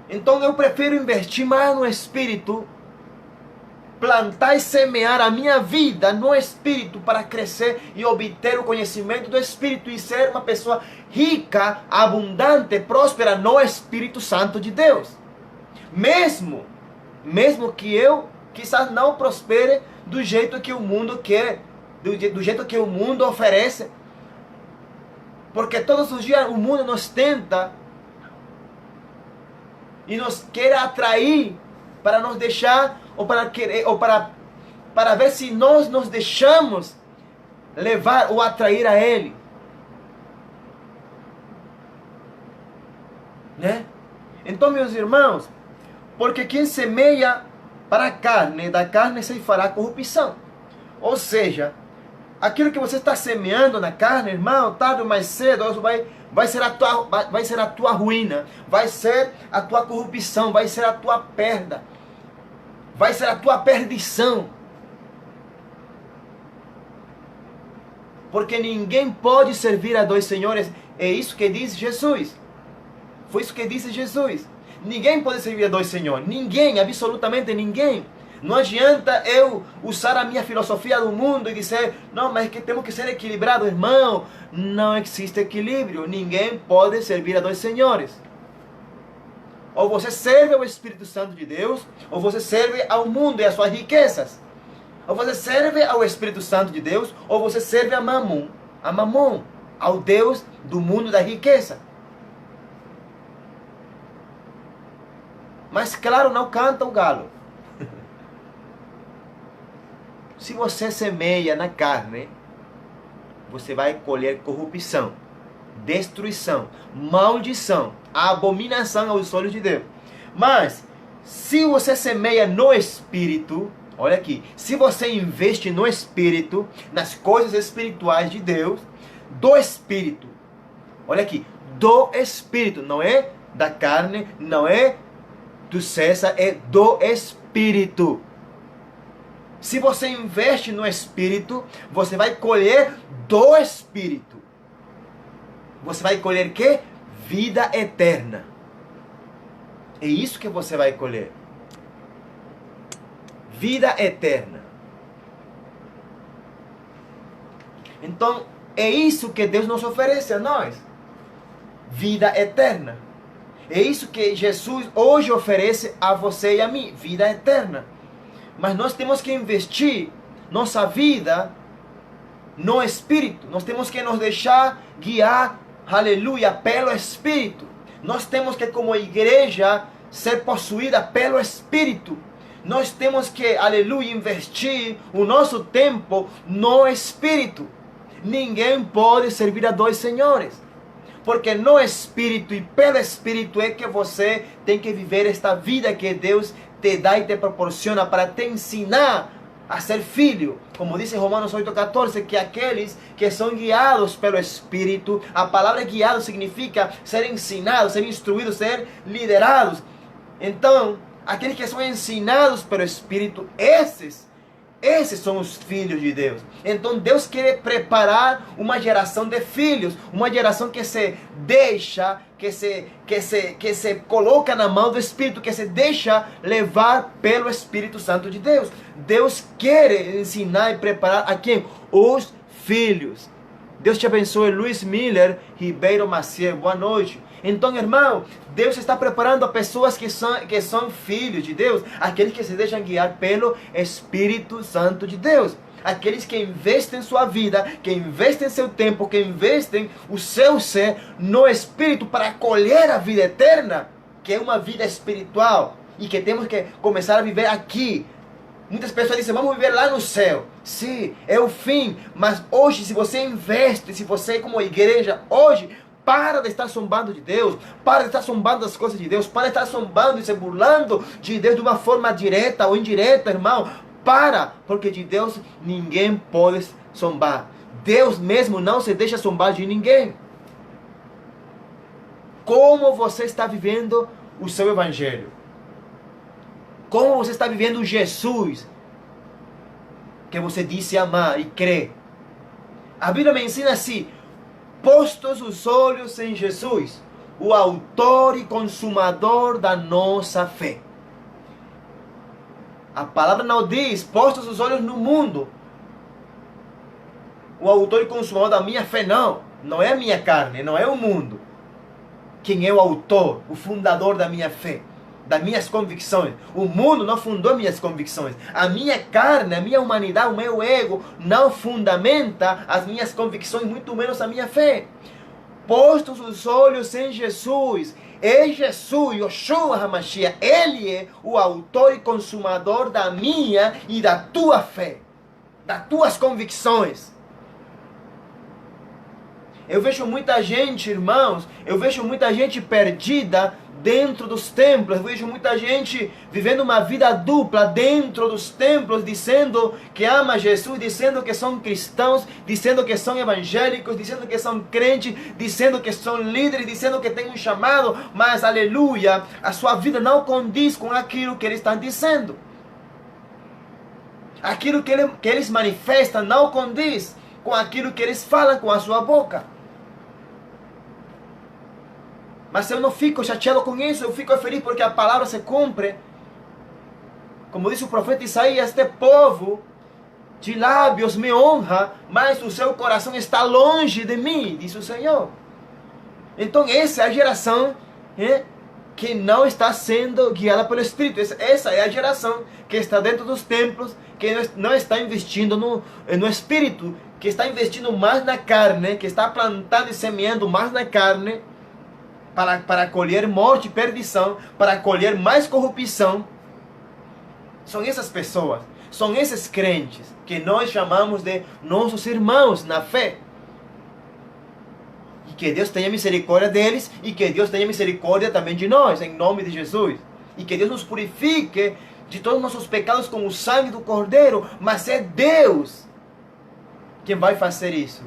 Então eu prefiro investir mais no espírito, plantar e semear a minha vida no espírito para crescer e obter o conhecimento do espírito e ser uma pessoa rica, abundante, próspera no Espírito Santo de Deus. Mesmo que eu quizás não prospere do jeito que o mundo quer, do jeito que o mundo oferece. Porque todos os dias o mundo nos tenta e nos quer atrair para nos deixar, ou para ver se nós nos deixamos levar ou atrair a ele. Né? Então, meus irmãos, porque quem semeia para a carne, da carne se fará corrupção. Ou seja, aquilo que você está semeando na carne, irmão, tarde ou mais cedo, vai ser a tua ruína, vai ser a tua corrupção, vai ser a tua perda, vai ser a tua perdição. Porque ninguém pode servir a dois senhores. É isso que diz Jesus. Foi isso que disse Jesus. Ninguém pode servir a dois senhores. Ninguém, absolutamente ninguém. Não adianta eu usar a minha filosofia do mundo e dizer, não, mas que temos que ser equilibrados, irmão. Não existe equilíbrio. Ninguém pode servir a dois senhores. Ou você serve ao Espírito Santo de Deus, ou você serve ao mundo e às suas riquezas. Ou você serve ao Espírito Santo de Deus, ou você serve a Mamon, ao Deus do mundo da riqueza. Mas claro, não canta o galo. Se você semeia na carne, você vai colher corrupção, destruição, maldição, abominação aos olhos de Deus. Mas, se você semeia no Espírito, olha aqui, se você investe no Espírito, nas coisas espirituais de Deus, do Espírito, olha aqui, do Espírito, não é da carne, não é do César, é do Espírito. Se você investe no Espírito, você vai colher do Espírito. Você vai colher o quê? Vida eterna. É isso que você vai colher. Vida eterna. Então, é isso que Deus nos oferece a nós. Vida eterna. É isso que Jesus hoje oferece a você e a mim. Vida eterna. Mas nós temos que investir nossa vida no Espírito. Nós temos que nos deixar guiar, aleluia, pelo Espírito. Nós temos que, como igreja, ser possuída pelo Espírito. Nós temos que, aleluia, investir o nosso tempo no Espírito. Ninguém pode servir a dois senhores. Porque no Espírito e pelo Espírito é que você tem que viver esta vida que Deus te dá e te proporciona para te ensinar a ser filho. Como diz Romanos 8,14, que aqueles que são guiados pelo Espírito, a palavra guiado significa ser ensinado, ser instruído, ser liderados. Então, aqueles que são ensinados pelo Espírito, esses são os filhos de Deus. Então Deus quer preparar uma geração de filhos, uma geração que se deixa, que se coloca na mão do Espírito, que se deixa levar pelo Espírito Santo de Deus. Deus quer ensinar e preparar a quem? Os filhos. Deus te abençoe. Luiz Miller Ribeiro Maciel, boa noite. Então, irmão, Deus está preparando a pessoas que são filhos de Deus, aqueles que se deixam guiar pelo Espírito Santo de Deus, aqueles que investem sua vida, que investem seu tempo, que investem o seu ser no Espírito para colher a vida eterna, que é uma vida espiritual e que temos que começar a viver aqui. Muitas pessoas dizem, vamos viver lá no céu. Sim, é o fim, mas hoje, se você investe, se você como igreja, hoje, para de estar zombando de Deus, para de estar zombando das coisas de Deus, para de estar zombando e se burlando de Deus de uma forma direta ou indireta, irmão. Para, porque de Deus ninguém pode zombar. Deus mesmo não se deixa zombar de ninguém. Como você está vivendo o seu evangelho? Como você está vivendo Jesus que você disse amar e crer? A Bíblia me ensina assim: postos os olhos em Jesus, o autor e consumador da nossa fé. A palavra não diz postos os olhos no mundo, o autor e consumador da minha fé, não. Não é a minha carne, não é o mundo. Quem é o autor, o fundador da minha fé, das minhas convicções? O mundo não fundou minhas convicções. A minha carne, a minha humanidade, o meu ego não fundamenta as minhas convicções, muito menos a minha fé. Postos os olhos em Jesus. É Jesus, Yoshua HaMashiach. Ele é o autor e consumador da minha e da tua fé, das tuas convicções. Eu vejo muita gente, irmãos, eu vejo muita gente perdida dentro dos templos. Eu vejo muita gente vivendo uma vida dupla dentro dos templos, dizendo que ama Jesus, dizendo que são cristãos, dizendo que são evangélicos, dizendo que são crentes, dizendo que são líderes, dizendo que têm um chamado, mas, aleluia, a sua vida não condiz com aquilo que eles estão dizendo. Aquilo que eles manifestam não condiz com aquilo que eles falam com a sua boca. Mas eu não fico chateado com isso, eu fico feliz porque a palavra se cumpre. Como disse o profeta Isaías, este povo de lábios me honra, mas o seu coração está longe de mim, diz o Senhor. Então essa é a geração que não está sendo guiada pelo Espírito. Essa é a geração que está dentro dos templos, que não está investindo no Espírito, que está investindo mais na carne, que está plantando e semeando mais na carne, para colher morte e perdição, para colher mais corrupção. São essas pessoas, são esses crentes que nós chamamos de nossos irmãos na fé. E que Deus tenha misericórdia deles e que Deus tenha misericórdia também de nós, em nome de Jesus. E que Deus nos purifique de todos os nossos pecados com o sangue do Cordeiro. Mas é Deus quem vai fazer isso.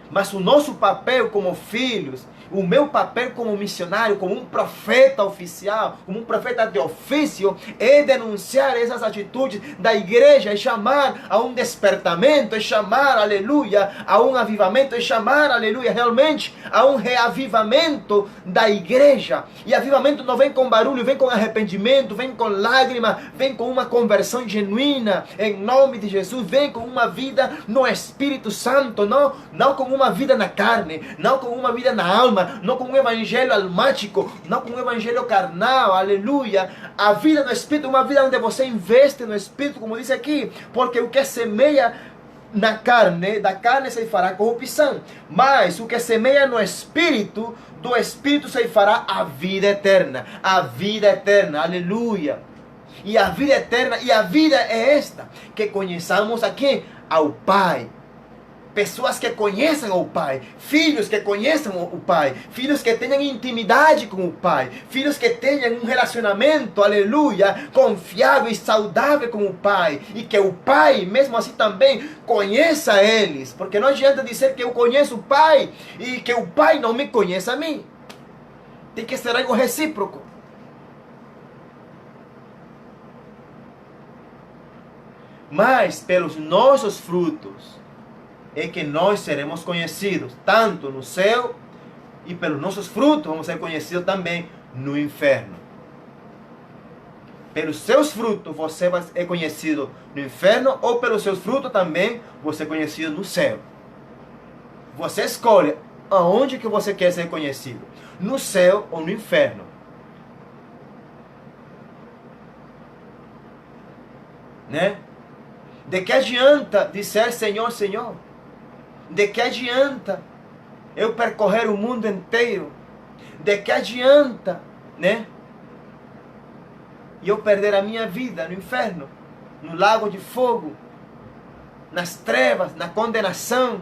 Mas o nosso papel como filhos, o meu papel como missionário, como um profeta oficial, como um profeta de ofício, é denunciar essas atitudes da igreja, é chamar a um despertamento, é chamar, aleluia, a um avivamento, é chamar, aleluia, realmente a um reavivamento da igreja. E avivamento não vem com barulho, vem com arrependimento, vem com lágrima, vem com uma conversão genuína, em nome de Jesus, vem com uma vida no Espírito Santo, não com uma vida na carne, não com uma vida na alma, não com um evangelho almático, não com um evangelho carnal, aleluia. A vida no Espírito é uma vida onde você investe no Espírito, como diz aqui, porque o que semeia na carne, da carne se fará corrupção, mas o que semeia no Espírito, do Espírito se fará a vida eterna, aleluia. E a vida eterna, e a vida é esta, que conheçamos aqui ao Pai. Pessoas que conheçam o Pai, filhos que conheçam o Pai, filhos que tenham intimidade com o Pai, filhos que tenham um relacionamento, aleluia, confiável e saudável com o Pai, e que o Pai, mesmo assim também, conheça eles, porque não adianta dizer que eu conheço o Pai e que o Pai não me conheça a mim. Tem que ser algo recíproco. Mas pelos nossos frutos é que nós seremos conhecidos, tanto no céu, e pelos nossos frutos vamos ser conhecidos também no inferno. Pelos seus frutos você vai ser conhecido no inferno, ou pelos seus frutos também você é conhecido no céu. Você escolhe aonde que você quer ser conhecido, no céu ou no inferno. Né? De que adianta dizer Senhor, Senhor? De que adianta eu percorrer o mundo inteiro? De que adianta, né? E eu perder a minha vida no inferno, no lago de fogo, nas trevas, na condenação,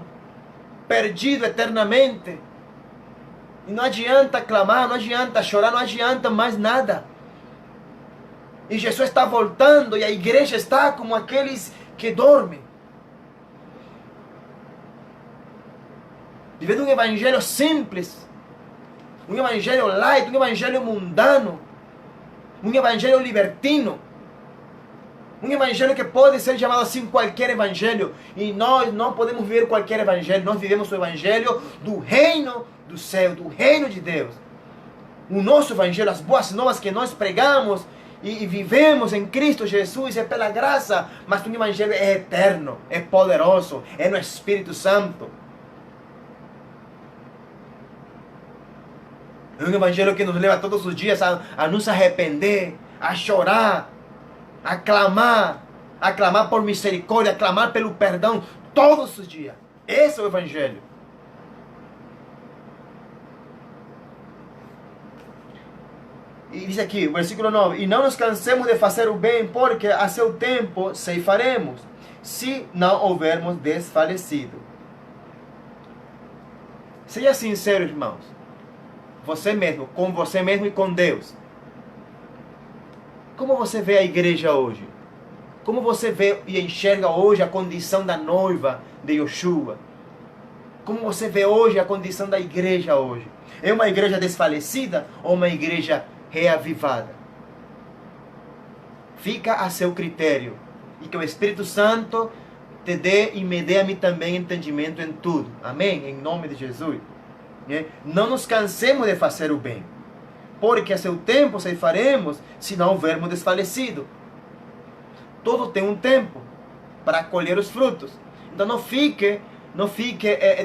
perdido eternamente. E não adianta clamar, não adianta chorar, não adianta mais nada. E Jesus está voltando e a igreja está como aqueles que dormem. Vivendo um evangelho simples, um evangelho light, um evangelho mundano, um evangelho libertino, um evangelho que pode ser chamado assim qualquer evangelho. E nós não podemos viver qualquer evangelho, nós vivemos o evangelho do reino do céu, do reino de Deus. O nosso evangelho, as boas novas que nós pregamos e vivemos em Cristo Jesus é pela graça, mas o evangelho é eterno, é poderoso, é no Espírito Santo. É um evangelho que nos leva todos os dias a nos arrepender, a chorar, a clamar por misericórdia, a clamar pelo perdão todos os dias. Esse é o evangelho. E diz aqui, versículo 9: e não nos cansemos de fazer o bem, porque a seu tempo ceifaremos, se não houvermos desfalecido. Seja sincero, irmãos. Você mesmo, com você mesmo e com Deus. Como você vê a igreja hoje? Como você vê e enxerga hoje a condição da noiva de Yeshua? Como você vê hoje a condição da igreja hoje? É uma igreja desfalecida ou uma igreja reavivada? Fica a seu critério. E que o Espírito Santo te dê e me dê a mim também entendimento em tudo. Amém? Em nome de Jesus. Não nos cansemos de fazer o bem, porque a seu tempo ceifaremos, se não houvermos desfalecido. Todo tem um tempo para colher os frutos. Então não fique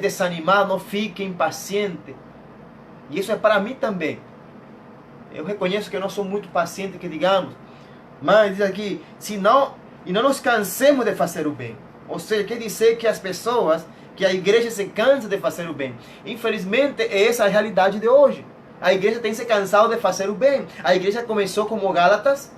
desanimado, não fique impaciente. E isso é para mim também. Eu reconheço que eu não sou muito paciente, que digamos. Mas diz aqui, se não, e não nos cansemos de fazer o bem. Ou seja, quer dizer que as pessoas, que a igreja se cansa de fazer o bem. Infelizmente, essa é a realidade de hoje. A igreja tem se cansado de fazer o bem. A igreja começou como Gálatas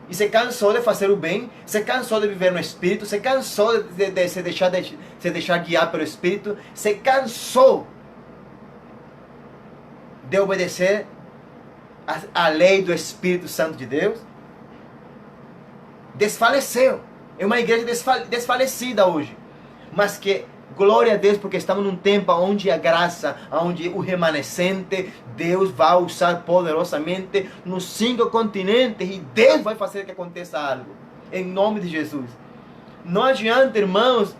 e se cansou de fazer o bem, se cansou de viver no Espírito, se cansou de se deixar guiar pelo Espírito, se cansou de obedecer a lei do Espírito Santo de Deus. Desfaleceu. É uma igreja desfalecida hoje. Mas que, glória a Deus, porque estamos num tempo onde a graça, onde o remanescente, Deus vai usar poderosamente nos 5 continentes. E Deus vai fazer que aconteça algo. Em nome de Jesus. Não adianta, irmãos,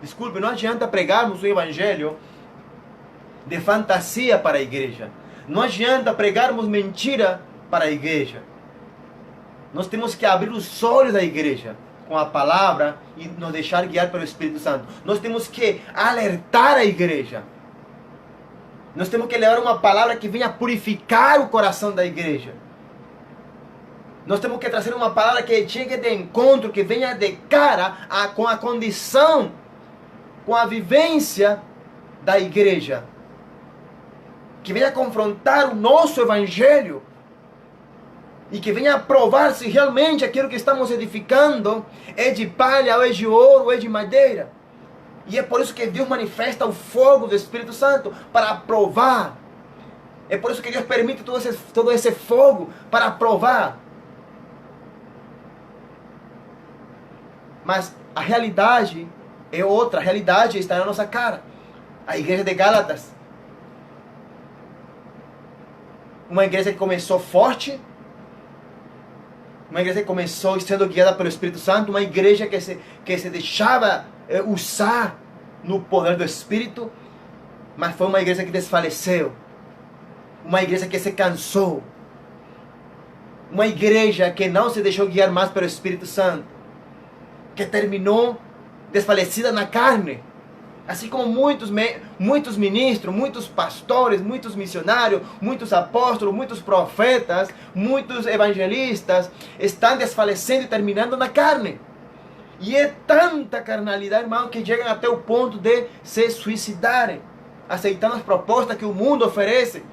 desculpe, não adianta pregarmos o evangelho de fantasia para a igreja. Não adianta pregarmos mentira para a igreja. Nós temos que abrir os olhos da igreja com a palavra e nos deixar guiar pelo Espírito Santo. Nós temos que alertar a igreja. Nós temos que levar uma palavra que venha purificar o coração da igreja. Nós temos que trazer uma palavra que chegue de encontro, que venha de cara com a condição, com a vivência da igreja. Que venha confrontar o nosso evangelho. E que venha provar se realmente aquilo que estamos edificando é de palha, ou é de ouro, ou é de madeira. E é por isso que Deus manifesta o fogo do Espírito Santo, para provar. É por isso que Deus permite todo esse fogo, para provar. Mas a realidade é outra, a realidade está na nossa cara. A igreja de Gálatas, uma igreja que começou forte, uma igreja que começou sendo guiada pelo Espírito Santo, uma igreja que se deixava usar no poder do Espírito, mas foi uma igreja que desfaleceu, uma igreja que se cansou, uma igreja que não se deixou guiar mais pelo Espírito Santo, que terminou desfalecida na carne. Assim como muitos ministros, muitos pastores, muitos missionários, muitos apóstolos, muitos profetas, muitos evangelistas estão desfalecendo e terminando na carne. E é tanta carnalidade, irmão, que chegam até o ponto de se suicidarem, aceitando as propostas que o mundo oferece.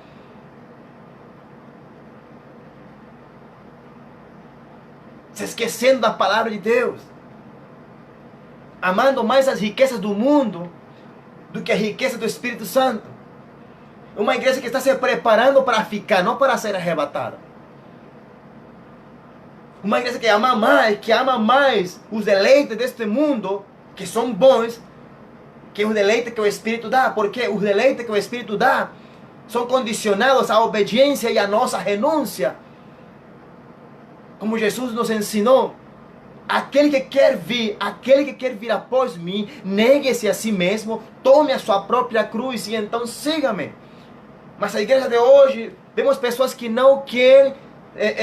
Se esquecendo da palavra de Deus. Amando mais as riquezas do mundo do que a riqueza do Espírito Santo. Uma igreja que está se preparando para ficar, não para ser arrebatada. Uma igreja que ama mais os deleites deste mundo, que são bons, que os deleites que o Espírito dá. Porque os deleites que o Espírito dá são condicionados à obediência e à nossa renúncia. Como Jesus nos ensinou. Aquele que quer vir após mim, negue-se a si mesmo, tome a sua própria cruz e então siga-me. Mas a igreja de hoje, vemos pessoas que não querem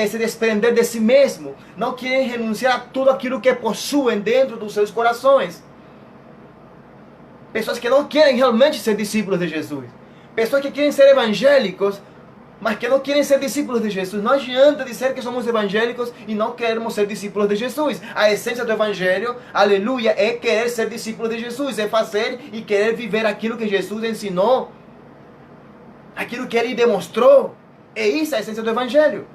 se desprender de si mesmo, não querem renunciar a tudo aquilo que possuem dentro dos seus corações. Pessoas que não querem realmente ser discípulos de Jesus. Pessoas que querem ser evangélicos, mas que não querem ser discípulos de Jesus. Não adianta dizer que somos evangélicos e não queremos ser discípulos de Jesus. A essência do evangelho, aleluia, é querer ser discípulo de Jesus. É fazer e querer viver aquilo que Jesus ensinou. Aquilo que Ele demonstrou. É isso a essência do evangelho.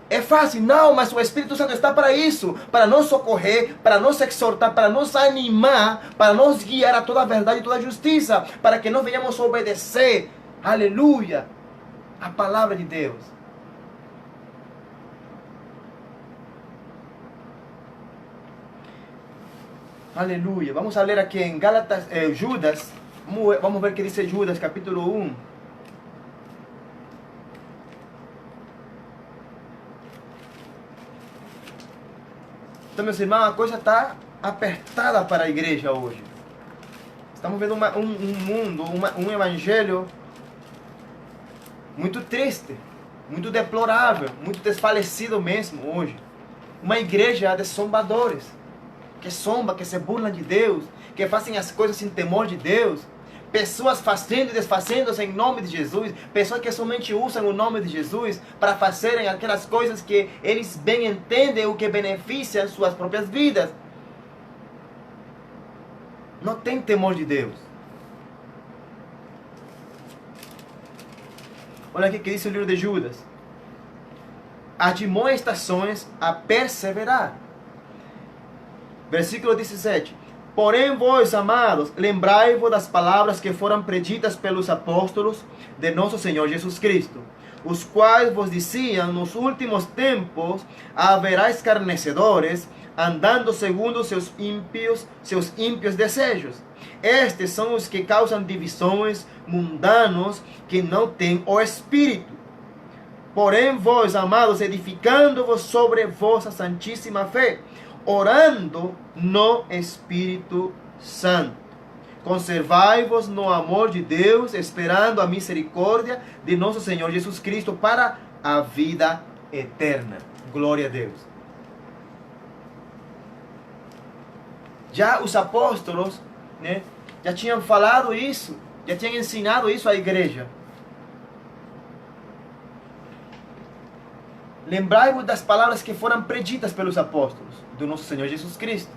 É fácil? Não, mas o Espírito Santo está para isso. Para nos socorrer, para nos exortar, para nos animar, para nos guiar a toda a verdade e toda a justiça. Para que nós venhamos a obedecer, aleluia, a palavra de Deus. Aleluia. Vamos a ler aqui em Gálatas, Judas. Vamos ver o que diz Judas, capítulo 1. Então, meus irmãos, a coisa está apertada para a igreja hoje. Estamos vendo um mundo, um evangelho muito triste, muito deplorável, muito desfalecido mesmo hoje. Uma igreja de zombadores, que se burlam de Deus, que fazem as coisas sem temor de Deus. Pessoas fazendo e desfazendo-se em nome de Jesus. Pessoas que somente usam o nome de Jesus para fazerem aquelas coisas que eles bem entendem o que beneficiam suas próprias vidas. Não tem temor de Deus. Olha aqui o que diz o livro de Judas. Admoestações a perseverar. Versículo 17. Porém vós, amados, lembrai-vos das palavras que foram preditas pelos apóstolos de nosso Senhor Jesus Cristo, os quais vos diziam, nos últimos tempos haverá escarnecedores, andando segundo seus ímpios desejos. Estes são os que causam divisões, mundanos, que não têm o Espírito. Porém vós, amados, edificando-vos sobre vossa santíssima fé, orando no Espírito Santo. Conservai-vos no amor de Deus, esperando a misericórdia de nosso Senhor Jesus Cristo para a vida eterna. Glória a Deus. Já os apóstolos, já tinham falado isso, já tinham ensinado isso à igreja. Lembrai-vos das palavras que foram preditas pelos apóstolos do nosso Senhor Jesus Cristo,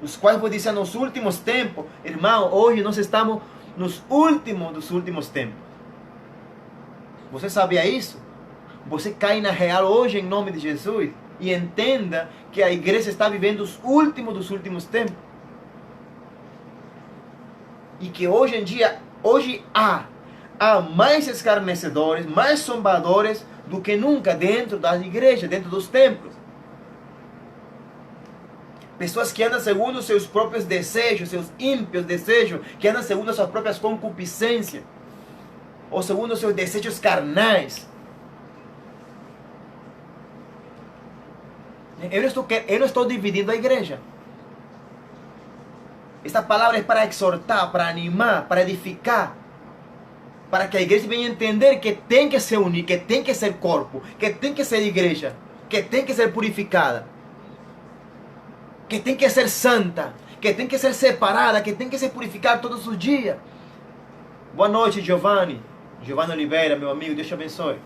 os quais vos dizem nos últimos tempos. Irmão, hoje nós estamos nos últimos dos últimos tempos. Você sabia isso? Você cai na real hoje em nome de Jesus e entenda que a igreja está vivendo os últimos dos últimos tempos. E que hoje em dia, há mais escarnecedores, mais zombadores do que nunca dentro das igrejas, dentro dos templos. Pessoas que andam segundo seus próprios desejos, seus ímpios desejos, que andam segundo suas próprias concupiscências, ou segundo seus desejos carnais. Eu não estou dividindo a igreja. Esta palavra é para exortar, para animar, para edificar, para que a igreja venha entender que tem que se unir, que tem que ser corpo, que tem que ser igreja, que tem que ser purificada, que tem que ser santa, que tem que ser separada, que tem que se purificar todos os dias. Boa noite, Giovanni Oliveira, meu amigo, Deus te abençoe.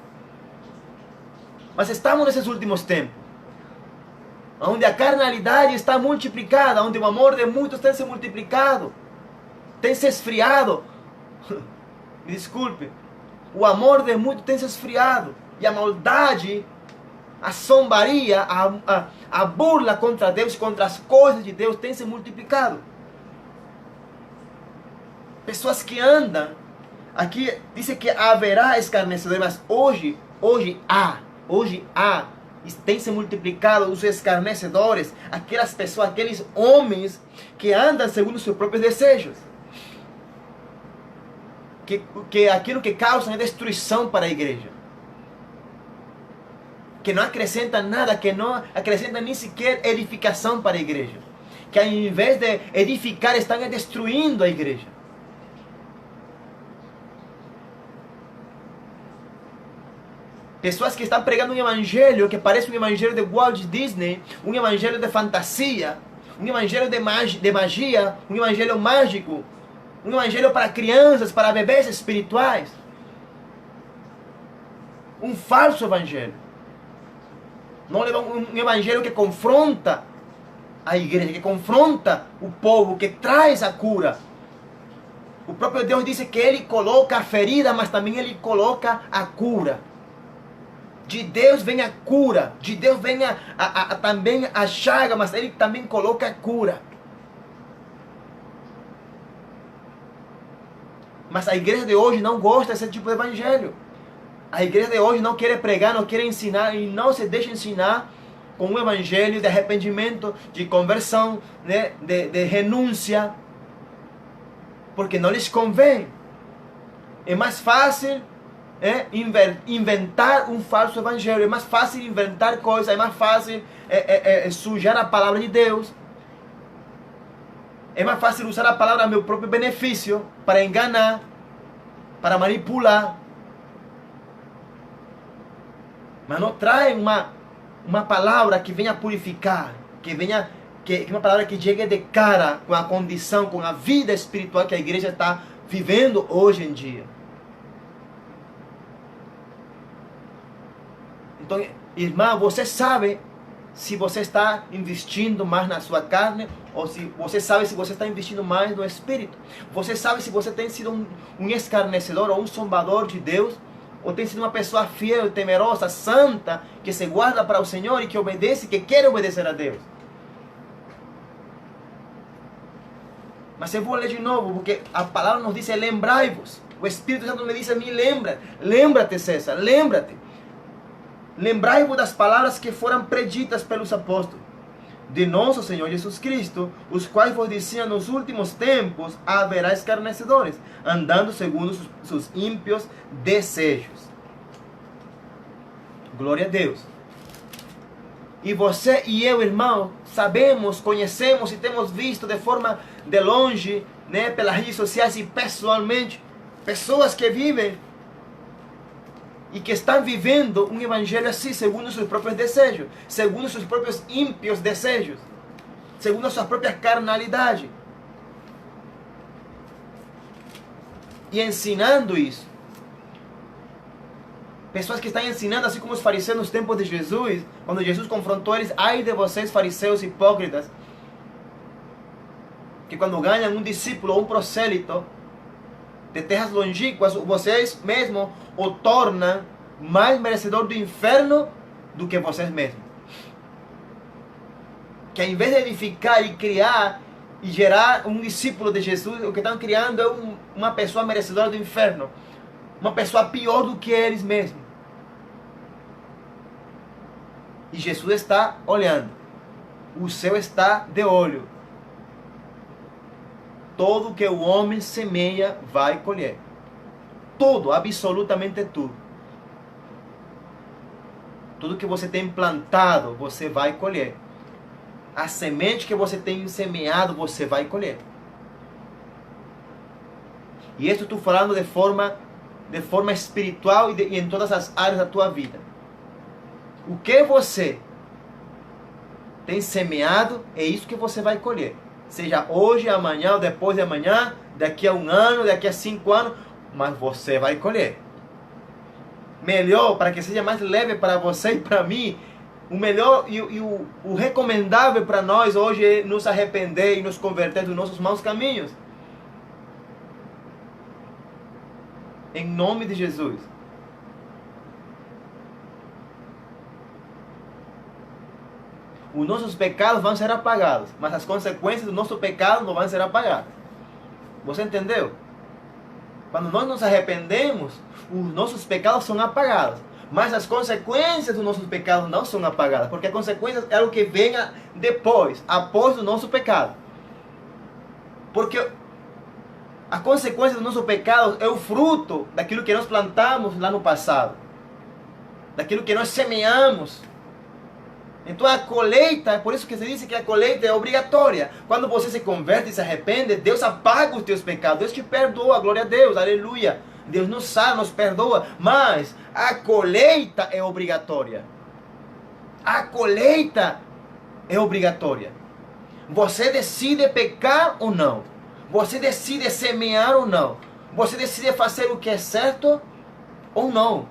Mas estamos nesses últimos tempos, onde a carnalidade está multiplicada, onde o amor de muitos tem se multiplicado, tem se esfriado. Me desculpe, o amor de muitos tem se esfriado, e a maldade, a zombaria, a burla contra Deus, contra as coisas de Deus tem se multiplicado. Pessoas que andam, aqui diz que haverá escarnecedores, mas hoje há, tem se multiplicado os escarnecedores, aquelas pessoas, aqueles homens que andam segundo seus próprios desejos. Que aquilo que causa é destruição para a igreja. Que não acrescenta nada, que não acrescenta nem sequer edificação para a igreja. Que ao invés de edificar, estão destruindo a igreja. Pessoas que estão pregando um evangelho que parece um evangelho de Walt Disney, um evangelho de fantasia, um evangelho de magia, um evangelho mágico, um evangelho para crianças, para bebês espirituais. Um falso evangelho. Não um evangelho que confronta a igreja, que confronta o povo, que traz a cura. O próprio Deus disse que Ele coloca a ferida, mas também Ele coloca a cura. De Deus vem a cura, de Deus vem também a chaga, mas Ele também coloca a cura. Mas a igreja de hoje não gosta desse tipo de evangelho. A igreja de hoje não quer pregar, não quer ensinar e não se deixa ensinar com um evangelho de arrependimento, de conversão, de renúncia, porque não lhes convém. É mais fácil inventar um falso evangelho, é mais fácil inventar coisas, é mais fácil sujar a palavra de Deus. É mais fácil usar a palavra a meu próprio benefício, para enganar, para manipular. Mas não traz uma palavra que venha purificar, que uma palavra que chegue de cara com a condição, com a vida espiritual que a igreja está vivendo hoje em dia. Então, irmã, você sabe se você está investindo mais na sua carne ou se você sabe se você está investindo mais no Espírito. Você sabe se você tem sido um escarnecedor ou um zombador de Deus, ou tem sido uma pessoa fiel, temerosa, santa, que se guarda para o Senhor e que obedece, que quer obedecer a Deus. Mas eu vou ler de novo, porque a palavra nos diz: lembrai-vos. O Espírito Santo me diz a mim: lembra-te, César, lembra-te. Lembrai-vos das palavras que foram preditas pelos apóstolos de nosso Senhor Jesus Cristo, os quais vos diziam: nos últimos tempos haverá escarnecedores, andando segundo seus ímpios desejos. Glória a Deus. E você e eu, irmão, sabemos, conhecemos e temos visto de forma de longe, né, pelas redes sociais e pessoalmente, pessoas que vivem e que estão vivendo um evangelho assim, segundo seus próprios desejos, segundo seus próprios ímpios desejos, segundo a sua própria carnalidade. E ensinando isso. Pessoas que estão ensinando, assim como os fariseus nos tempos de Jesus, quando Jesus confrontou eles: ai de vocês, fariseus hipócritas, que quando ganham um discípulo ou um prosélito de terras longínquas, vocês mesmos o tornam mais merecedor do inferno do que vocês mesmos. Que ao invés de edificar e criar e gerar um discípulo de Jesus, o que estão criando é uma pessoa merecedora do inferno, uma pessoa pior do que eles mesmos. E Jesus está olhando, o céu está de olho. Todo que o homem semeia vai colher. Tudo, absolutamente tudo. Tudo que você tem plantado, você vai colher. A semente que você tem semeado, você vai colher. E isso estou falando de forma espiritual e em todas as áreas da tua vida. O que você tem semeado, é isso que você vai colher. Seja hoje, amanhã ou depois de amanhã, daqui a 1 ano, daqui a 5 anos, mas você vai colher. Melhor, para que seja mais leve para você e para mim, o melhor e o recomendável para nós hoje é nos arrepender e nos converter dos nossos maus caminhos. Em nome de Jesus. Os nossos pecados vão ser apagados, mas as consequências do nosso pecado não vão ser apagadas. Você entendeu? Quando nós nos arrependemos, os nossos pecados são apagados, mas as consequências dos nossos pecados não são apagadas, porque a consequência é o que vem depois, após o nosso pecado. Porque a consequência do nosso pecado é o fruto daquilo que nós plantamos lá no passado, daquilo que nós semeamos. Então a colheita, é por isso que se diz que a colheita é obrigatória. Quando você se converte e se arrepende, Deus apaga os teus pecados, Deus te perdoa, glória a Deus, aleluia. Deus nos salva, nos perdoa, mas a colheita é obrigatória. A colheita é obrigatória. Você decide pecar ou não. Você decide semear ou não. Você decide fazer o que é certo ou não.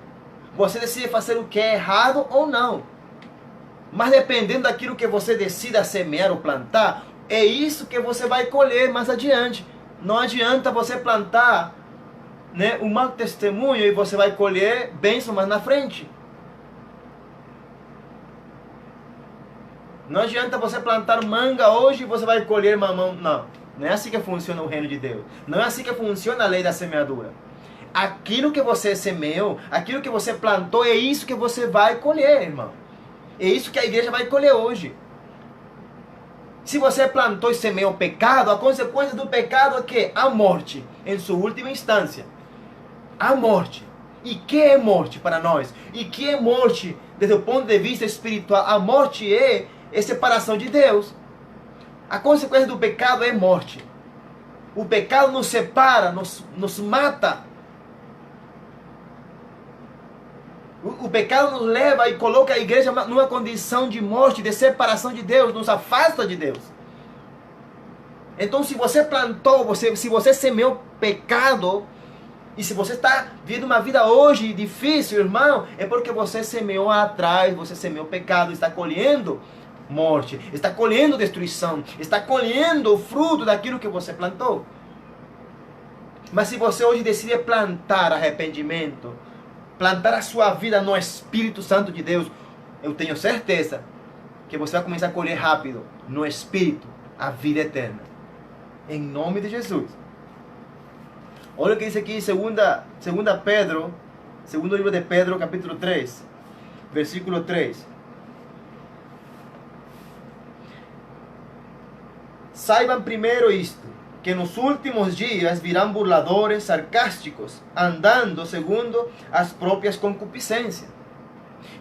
Você decide fazer o que é errado ou não. Mas dependendo daquilo que você decida semear ou plantar, é isso que você vai colher mais adiante. Não adianta você plantar, né, um mau testemunho e você vai colher bênção mais na frente. Não adianta você plantar manga hoje e você vai colher mamão. Não, não é assim que funciona o reino de Deus. Não é assim que funciona a lei da semeadura. Aquilo que você semeou, aquilo que você plantou, é isso que você vai colher, irmão. É isso que a igreja vai colher hoje. Se você plantou e semeou o pecado, a consequência do pecado é que? A morte, em sua última instância. A morte. E que é morte para nós? E que é morte desde o ponto de vista espiritual? A morte é separação de Deus. A consequência do pecado é morte. O pecado nos separa, nos mata. O pecado nos leva e coloca a igreja numa condição de morte, de separação de Deus, nos afasta de Deus. Então, se você plantou, se você semeou pecado, e se você está vivendo uma vida hoje difícil, irmão, é porque você semeou atrás, você semeou pecado, está colhendo morte, está colhendo destruição, está colhendo o fruto daquilo que você plantou. Mas se você hoje decide plantar arrependimento, plantar a sua vida no Espírito Santo de Deus, eu tenho certeza que você vai começar a colher rápido, no Espírito, a vida eterna. Em nome de Jesus. Olha o que diz aqui em segunda Pedro, segundo livro de Pedro, capítulo 3, versículo 3. Saibam primeiro isto, que nos últimos dias virão burladores sarcásticos, andando segundo as próprias concupiscências,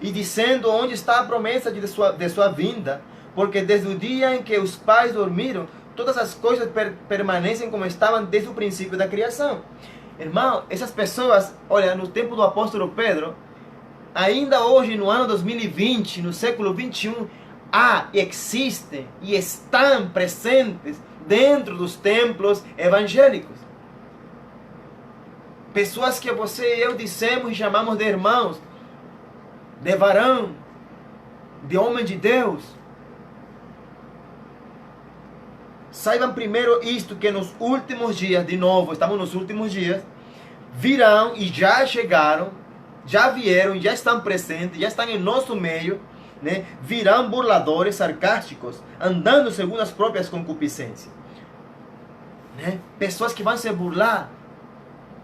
e dizendo onde está a promessa de sua vinda, porque desde o dia em que os pais dormiram, todas as coisas permanecem como estavam desde o princípio da criação. Irmão, essas pessoas, olha, no tempo do apóstolo Pedro, ainda hoje no ano 2020, no século 21, existem e estão presentes dentro dos templos evangélicos. Pessoas que você e eu dissemos e chamamos de irmãos, de varão, de homem de Deus. Saibam primeiro isto, que nos últimos dias, de novo, estamos nos últimos dias, virão e já chegaram, já vieram, já estão presentes, já estão em nosso meio, né? Virão burladores sarcásticos, andando segundo as próprias concupiscências. Né? Pessoas que vão se burlar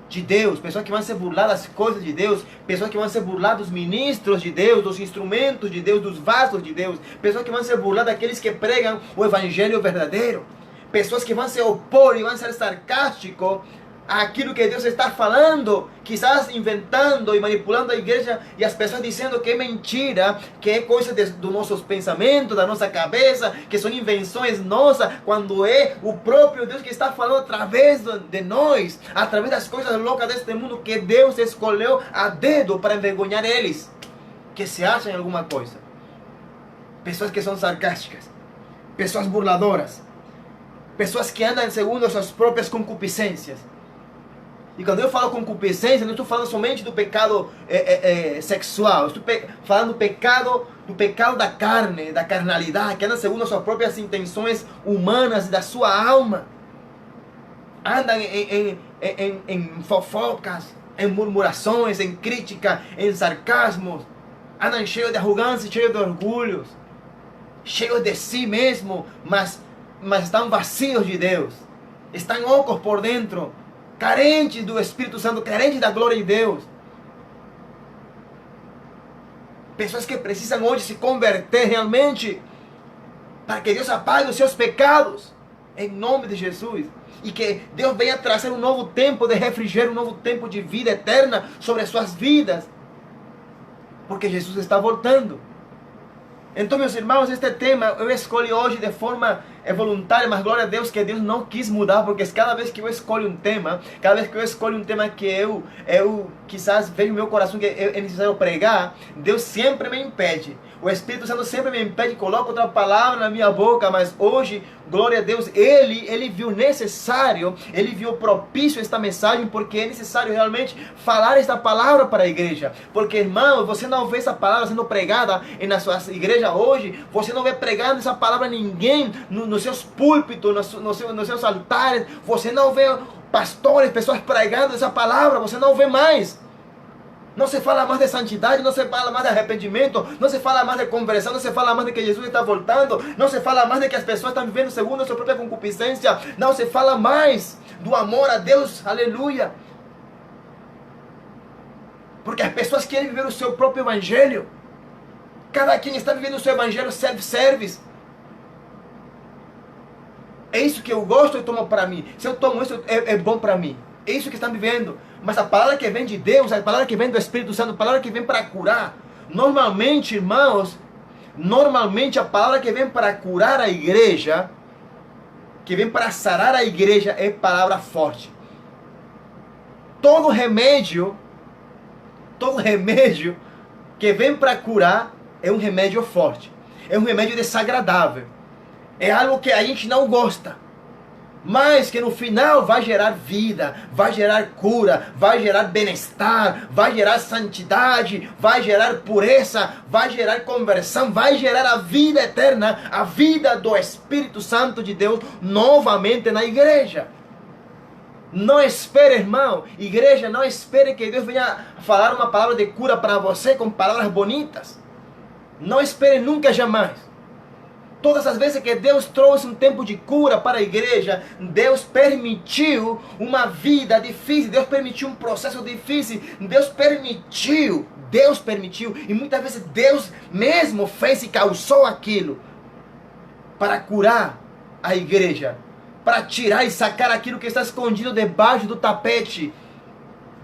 de Deus, pessoas que vão se burlar das coisas de Deus, pessoas que vão se burlar dos ministros de Deus, dos instrumentos de Deus, dos vasos de Deus, pessoas que vão se burlar daqueles que pregam o evangelho verdadeiro, pessoas que vão se opor e vão ser sarcásticos àquilo que Deus está falando, quizás inventando e manipulando a igreja, e as pessoas dizendo que é mentira, que é coisa dos nossos pensamentos, da nossa cabeça, que são invenções nossas, quando é o próprio Deus que está falando através de nós, através das coisas loucas deste mundo, que Deus escolheu a dedo para envergonhar eles, que se acham em alguma coisa. Pessoas que são sarcásticas, pessoas burladoras, pessoas que andam segundo as suas próprias concupiscências. E quando eu falo concupiscência, não estou falando somente do pecado sexual. Estou falando do pecado da carne, da carnalidade, que anda segundo as suas próprias intenções humanas e da sua alma. Andam em fofocas, em murmurações, em crítica, em sarcasmos. Andam cheios de arrogância, cheios de orgulhos, cheios de si mesmo, mas estão vazios de Deus. Estão ocos por dentro, carentes do Espírito Santo, carentes da glória de Deus. Pessoas que precisam hoje se converter realmente, para que Deus apague os seus pecados, em nome de Jesus. E que Deus venha trazer um novo tempo de refrigério, um novo tempo de vida eterna sobre as suas vidas. Porque Jesus está voltando. Então, meus irmãos, este tema eu escolhi hoje de forma voluntária, mas glória a Deus que Deus não quis mudar, porque cada vez que eu escolho um tema, que eu quizás vejo no meu coração que é necessário pregar, Deus sempre me impede. O Espírito Santo sempre me impede, coloca outra palavra na minha boca, mas hoje, glória a Deus, Ele viu necessário, Ele viu propício esta mensagem, porque é necessário realmente falar esta palavra para a igreja. Porque, irmão, você não vê essa palavra sendo pregada na sua igreja hoje, você não vê pregando essa palavra a ninguém nos seus púlpitos, nos seus altares, você não vê pastores, pessoas pregando essa palavra, você não vê mais. Não se fala mais de santidade, não se fala mais de arrependimento, não se fala mais de conversão, não se fala mais de que Jesus está voltando, não se fala mais de que as pessoas estão vivendo segundo a sua própria concupiscência, não se fala mais do amor a Deus, aleluia. Porque as pessoas querem viver o seu próprio evangelho. Cada quem está vivendo o seu evangelho self-service. É isso que eu gosto e tomo para mim. Se eu tomo isso, é bom para mim. É isso que estão vivendo. Mas a palavra que vem de Deus, a palavra que vem do Espírito Santo, a palavra que vem para curar. Normalmente, irmãos, a palavra que vem para curar a igreja, que vem para sarar a igreja, é palavra forte. Todo remédio que vem para curar é um remédio forte. É um remédio desagradável. É algo que a gente não gosta. mas que no final vai gerar vida, vai gerar cura, vai gerar bem-estar, vai gerar santidade, vai gerar pureza, vai gerar conversão, vai gerar a vida eterna, a vida do Espírito Santo de Deus novamente na igreja. Não espere, irmão, igreja, não espere que Deus venha falar uma palavra de cura para você com palavras bonitas. Não espere nunca, jamais. Todas as vezes que Deus trouxe um tempo de cura para a igreja, Deus permitiu uma vida difícil, Deus permitiu um processo difícil, Deus permitiu, e muitas vezes Deus mesmo fez e causou aquilo para curar a igreja, para tirar e sacar aquilo que está escondido debaixo do tapete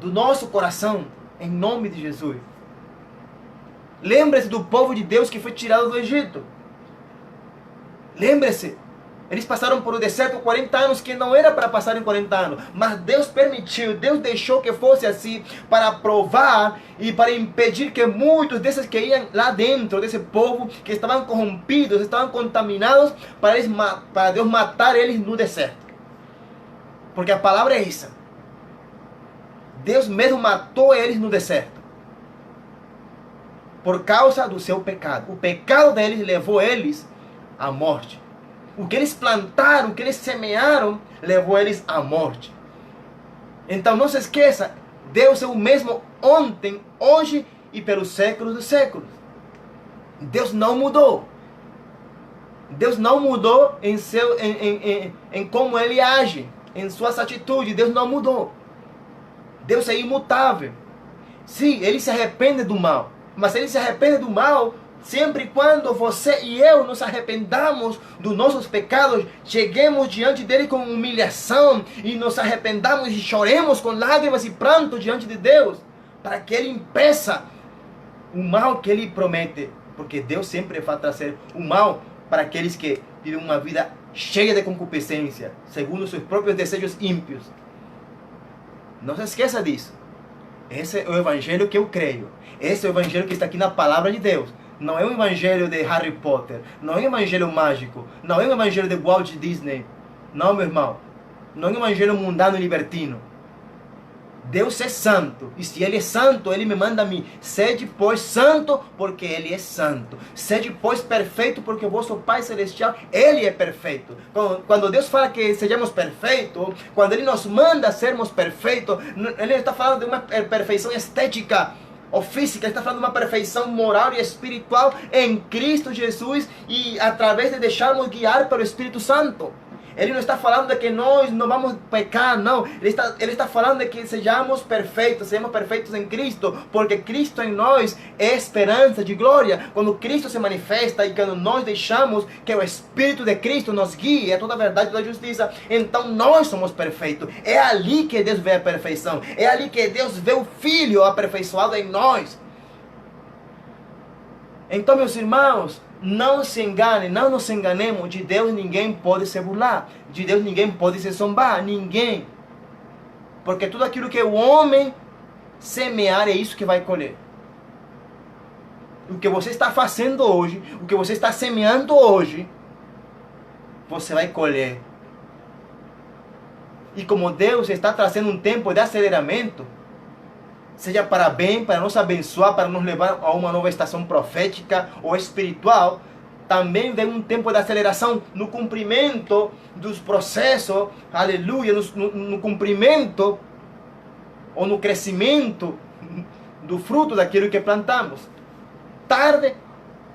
do nosso coração, em nome de Jesus. Lembre-se do povo de Deus que foi tirado do Egito. Lembre-se, eles passaram por um deserto 40 anos que não era para passar em 40 anos, mas Deus permitiu, Deus deixou que fosse assim para provar e para impedir que muitos desses que iam lá dentro desse povo, que estavam corrompidos, estavam contaminados, para Deus matar eles no deserto. Porque a palavra é essa. Deus mesmo matou eles no deserto. Por causa do seu pecado. O pecado deles levou eles à morte. O que eles plantaram, o que eles semearam, levou eles à morte. Então não se esqueça, Deus é o mesmo ontem, hoje e pelos séculos dos séculos. Deus não mudou. Deus não mudou em como Ele age, em suas atitudes. Deus não mudou. Deus é imutável. Sim, Ele se arrepende do mal. Mas Ele se arrepende do mal sempre e quando você e eu nos arrependamos dos nossos pecados, cheguemos diante dele com humilhação e nos arrependamos e choremos com lágrimas e pranto diante de Deus, para que Ele impeça o mal que Ele promete, porque Deus sempre vai trazer o mal para aqueles que vivem uma vida cheia de concupiscência, segundo seus próprios desejos ímpios. Não se esqueça disso. Esse é o evangelho que eu creio. Esse é o evangelho que está aqui na palavra de Deus. Não é um evangelho de Harry Potter. Não é um evangelho mágico. Não é um evangelho de Walt Disney. Não, meu irmão. Não é um evangelho mundano e libertino. Deus é santo. E se Ele é santo, Ele me manda a mim. Sede, pois, santo, porque Ele é santo. Sede, pois, perfeito, porque o vosso Pai Celestial, Ele é perfeito. Quando Deus fala que sejamos perfeitos, quando Ele nos manda sermos perfeitos, Ele está falando de uma perfeição estética ou física. Ele está falando de uma perfeição moral e espiritual em Cristo Jesus e através de deixarmos guiar pelo Espírito Santo. Ele não está falando de que nós não vamos pecar, não. Ele está falando de que sejamos perfeitos em Cristo, porque Cristo em nós é esperança de glória. Quando Cristo se manifesta e quando nós deixamos que o Espírito de Cristo nos guie a toda a verdade e toda a justiça, então nós somos perfeitos. É ali que Deus vê a perfeição. É ali que Deus vê o Filho aperfeiçoado em nós. Então, meus irmãos, não se engane, não nos enganemos. De Deus ninguém pode se burlar. De Deus ninguém pode se zombar. Ninguém. Porque tudo aquilo que o homem semear é isso que vai colher. O que você está fazendo hoje, o que você está semeando hoje, você vai colher. E como Deus está trazendo um tempo de aceleramento, seja para bem, para nos abençoar, para nos levar a uma nova estação profética ou espiritual, também vem um tempo de aceleração no cumprimento dos processos, aleluia, no cumprimento ou no crescimento do fruto daquilo que plantamos. Tarde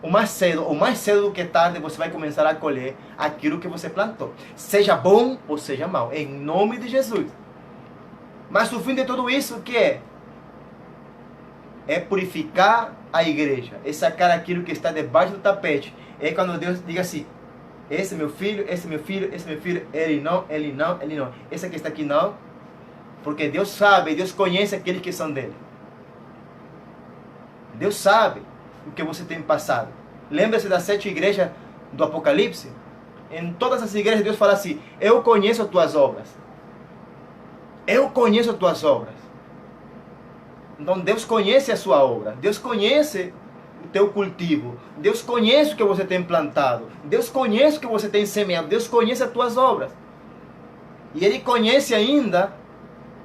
ou mais cedo do que tarde, você vai começar a colher aquilo que você plantou. Seja bom ou seja mal, em nome de Jesus. Mas o fim de tudo isso, o que é? É purificar a igreja, é sacar aquilo que está debaixo do tapete. É quando Deus diga assim: esse é meu filho, esse é meu filho, esse é meu filho, ele não, ele não, ele não. Esse que está aqui não, porque Deus sabe, Deus conhece aqueles que são dele. Deus sabe o que você tem passado. Lembra-se das 7 igrejas do Apocalipse? Em todas as igrejas Deus fala assim: eu conheço as tuas obras. Eu conheço as tuas obras. Então Deus conhece a sua obra. Deus conhece o teu cultivo. Deus conhece o que você tem plantado. Deus conhece o que você tem semeado. Deus conhece as tuas obras. E Ele conhece ainda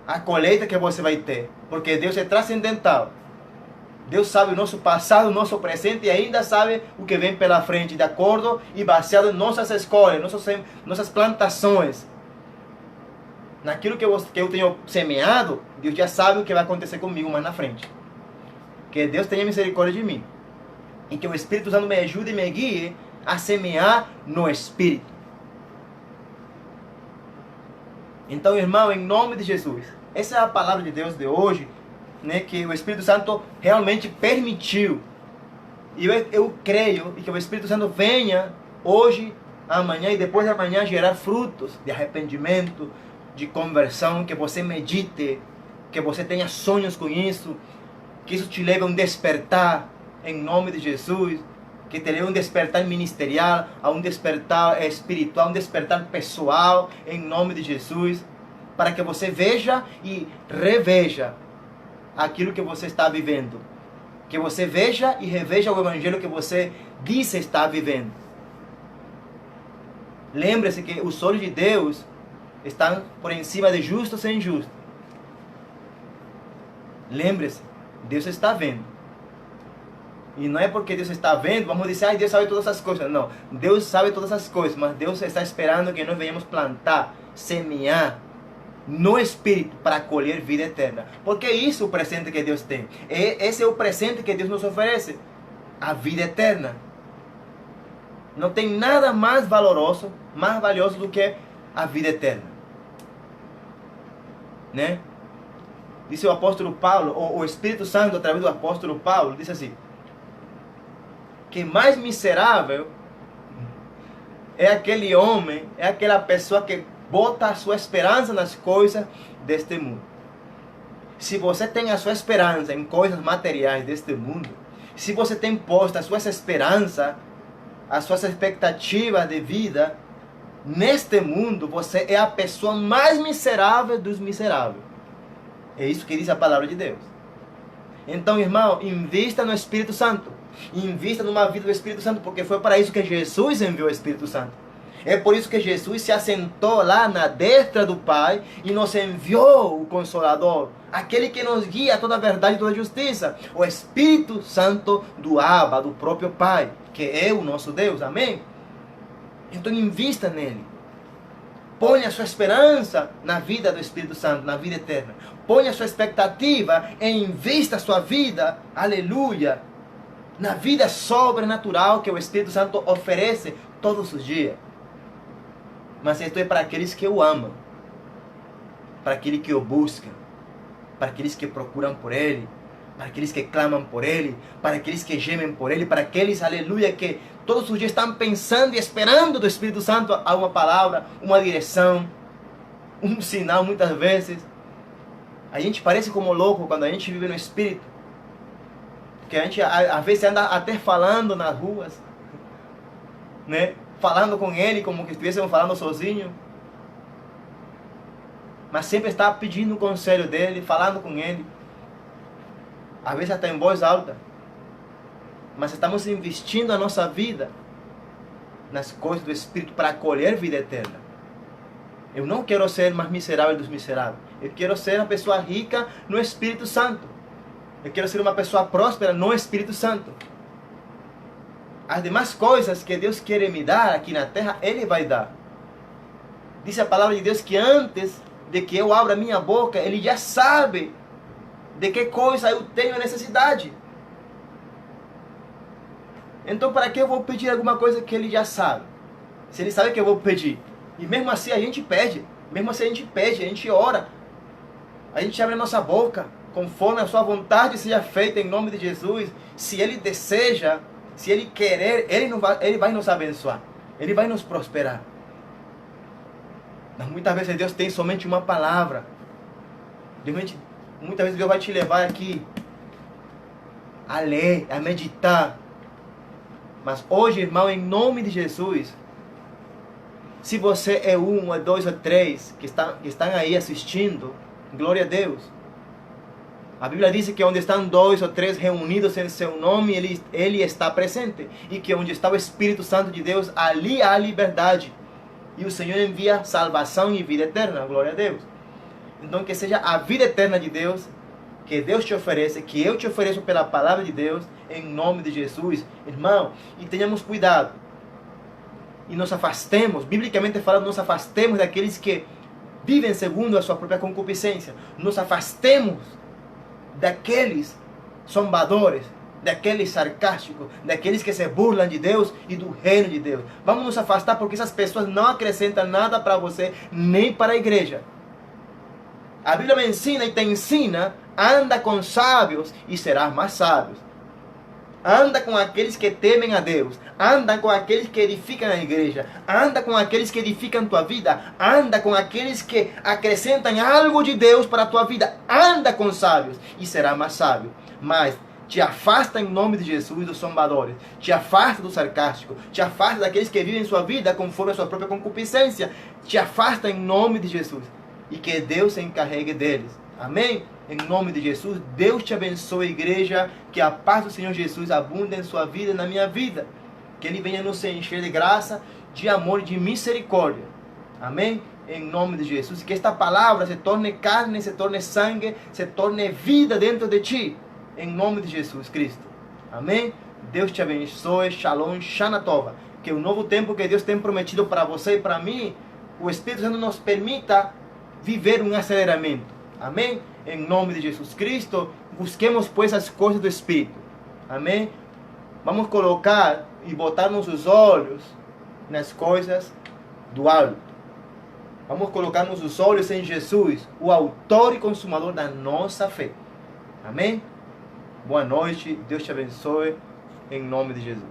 a colheita que você vai ter. Porque Deus é transcendental. Deus sabe o nosso passado, o nosso presente e ainda sabe o que vem pela frente, de acordo e baseado em nossas escolhas, nossas plantações. Naquilo que eu tenho semeado, Deus já sabe o que vai acontecer comigo mais na frente. Que Deus tenha misericórdia de mim. E que o Espírito Santo me ajude e me guie a semear no Espírito. Então, irmão, em nome de Jesus, essa é a palavra de Deus de hoje, né, que o Espírito Santo realmente permitiu. E eu creio que o Espírito Santo venha hoje, amanhã e depois de amanhã gerar frutos de arrependimento, de conversão, que você medite, que você tenha sonhos com isso, que isso te leve a um despertar em nome de Jesus, que te leve a um despertar ministerial, a um despertar espiritual, um despertar pessoal em nome de Jesus, para que você veja e reveja aquilo que você está vivendo. Que você veja e reveja o evangelho que você disse estar vivendo. Lembre-se que os olhos de Deus estão por cima de justos e injustos. Lembre-se, Deus está vendo. E não é porque Deus está vendo, vamos dizer, Deus sabe todas as coisas. Não, Deus sabe todas as coisas, mas Deus está esperando que nós venhamos plantar, semear no Espírito para colher vida eterna. Porque isso é o presente que Deus tem. Esse é o presente que Deus nos oferece, a vida eterna. Não tem nada mais valoroso, mais valioso do que a vida eterna, né? Disse o apóstolo Paulo, o Espírito Santo através do apóstolo Paulo, disse assim, que mais miserável é aquele homem, é aquela pessoa que bota a sua esperança nas coisas deste mundo. Se você tem a sua esperança em coisas materiais deste mundo, se você tem posto as suas esperanças, as suas expectativas de vida neste mundo, você é a pessoa mais miserável dos miseráveis. É isso que diz a palavra de Deus. Então, irmão, invista no Espírito Santo. Invista numa vida do Espírito Santo, porque foi para isso que Jesus enviou o Espírito Santo. É por isso que Jesus se assentou lá na destra do Pai e nos enviou o Consolador, aquele que nos guia a toda a verdade e toda a justiça, o Espírito Santo do Abba, do próprio Pai, que é o nosso Deus. Amém? Então invista nele. Ponha a sua esperança na vida do Espírito Santo, na vida eterna. Ponha a sua expectativa e invista a sua vida, aleluia, na vida sobrenatural que o Espírito Santo oferece todos os dias. Mas isto é para aqueles que o amam, para aqueles que o buscam, para aqueles que procuram por Ele, para aqueles que clamam por Ele, para aqueles que gemem por Ele, para aqueles, aleluia, que todos os dias estão pensando e esperando do Espírito Santo a uma palavra, uma direção, um sinal muitas vezes. A gente parece como louco quando a gente vive no Espírito, porque a gente às vezes anda até falando nas ruas, né? Falando com Ele como que estivéssemos falando sozinho, mas sempre está pedindo o conselho dEle, falando com Ele, às vezes até em voz alta. Mas estamos investindo a nossa vida nas coisas do Espírito para colher vida eterna. Eu não quero ser mais miserável dos miseráveis. Eu quero ser uma pessoa rica no Espírito Santo. Eu quero ser uma pessoa próspera no Espírito Santo. As demais coisas que Deus quer me dar aqui na terra, Ele vai dar. Diz a palavra de Deus que antes de que eu abra minha boca, Ele já sabe de que coisa eu tenho necessidade. Então, para que eu vou pedir alguma coisa que Ele já sabe? Se Ele sabe que eu vou pedir. E mesmo assim a gente pede. Mesmo assim a gente ora. A gente abre a nossa boca, conforme a sua vontade seja feita em nome de Jesus. Se Ele deseja, se Ele querer, Ele vai nos abençoar. Ele vai nos prosperar. Mas muitas vezes Deus tem somente uma palavra. Muitas vezes Deus vai te levar aqui a ler, a meditar. Mas hoje, irmão, em nome de Jesus, se você é um, ou dois, ou três que estão aí assistindo, glória a Deus. A Bíblia diz que onde estão dois ou três reunidos em seu nome, Ele está presente. E que onde está o Espírito Santo de Deus, ali há liberdade. E o Senhor envia salvação e vida eterna. Glória a Deus. Então que seja a vida eterna de Deus, que Deus te oferece, que eu te ofereço pela palavra de Deus, em nome de Jesus, irmão. E tenhamos cuidado. E nos afastemos, biblicamente falando, nos afastemos daqueles que vivem segundo a sua própria concupiscência. Nos afastemos daqueles zombadores, daqueles sarcásticos, daqueles que se burlam de Deus e do reino de Deus. Vamos nos afastar, porque essas pessoas não acrescentam nada para você, nem para a igreja. A Bíblia me ensina e te ensina: anda com sábios e serás mais sábios. Anda com aqueles que temem a Deus. Anda com aqueles que edificam a igreja. Anda com aqueles que edificam tua vida. Anda com aqueles que acrescentam algo de Deus para a tua vida. Anda com sábios e será mais sábio. Mas te afasta em nome de Jesus dos zombadores. Te afasta do sarcástico. Te afasta daqueles que vivem sua vida conforme a sua própria concupiscência. Te afasta em nome de Jesus. E que Deus se encarregue deles. Amém? Em nome de Jesus, Deus te abençoe, igreja. Que a paz do Senhor Jesus abunde em sua vida e na minha vida. Que Ele venha nos encher de graça, de amor e de misericórdia. Amém? Em nome de Jesus. Que esta palavra se torne carne, se torne sangue, se torne vida dentro de ti. Em nome de Jesus Cristo. Amém? Deus te abençoe. Shalom, Shana Tova. Que o novo tempo que Deus tem prometido para você e para mim, o Espírito Santo nos permita viver um aceleramento. Amém? Em nome de Jesus Cristo, busquemos pois as coisas do Espírito. Amém? Vamos colocar e botar nossos olhos nas coisas do alto. Vamos colocar nossos olhos em Jesus, o autor e consumador da nossa fé. Amém? Boa noite, Deus te abençoe, em nome de Jesus.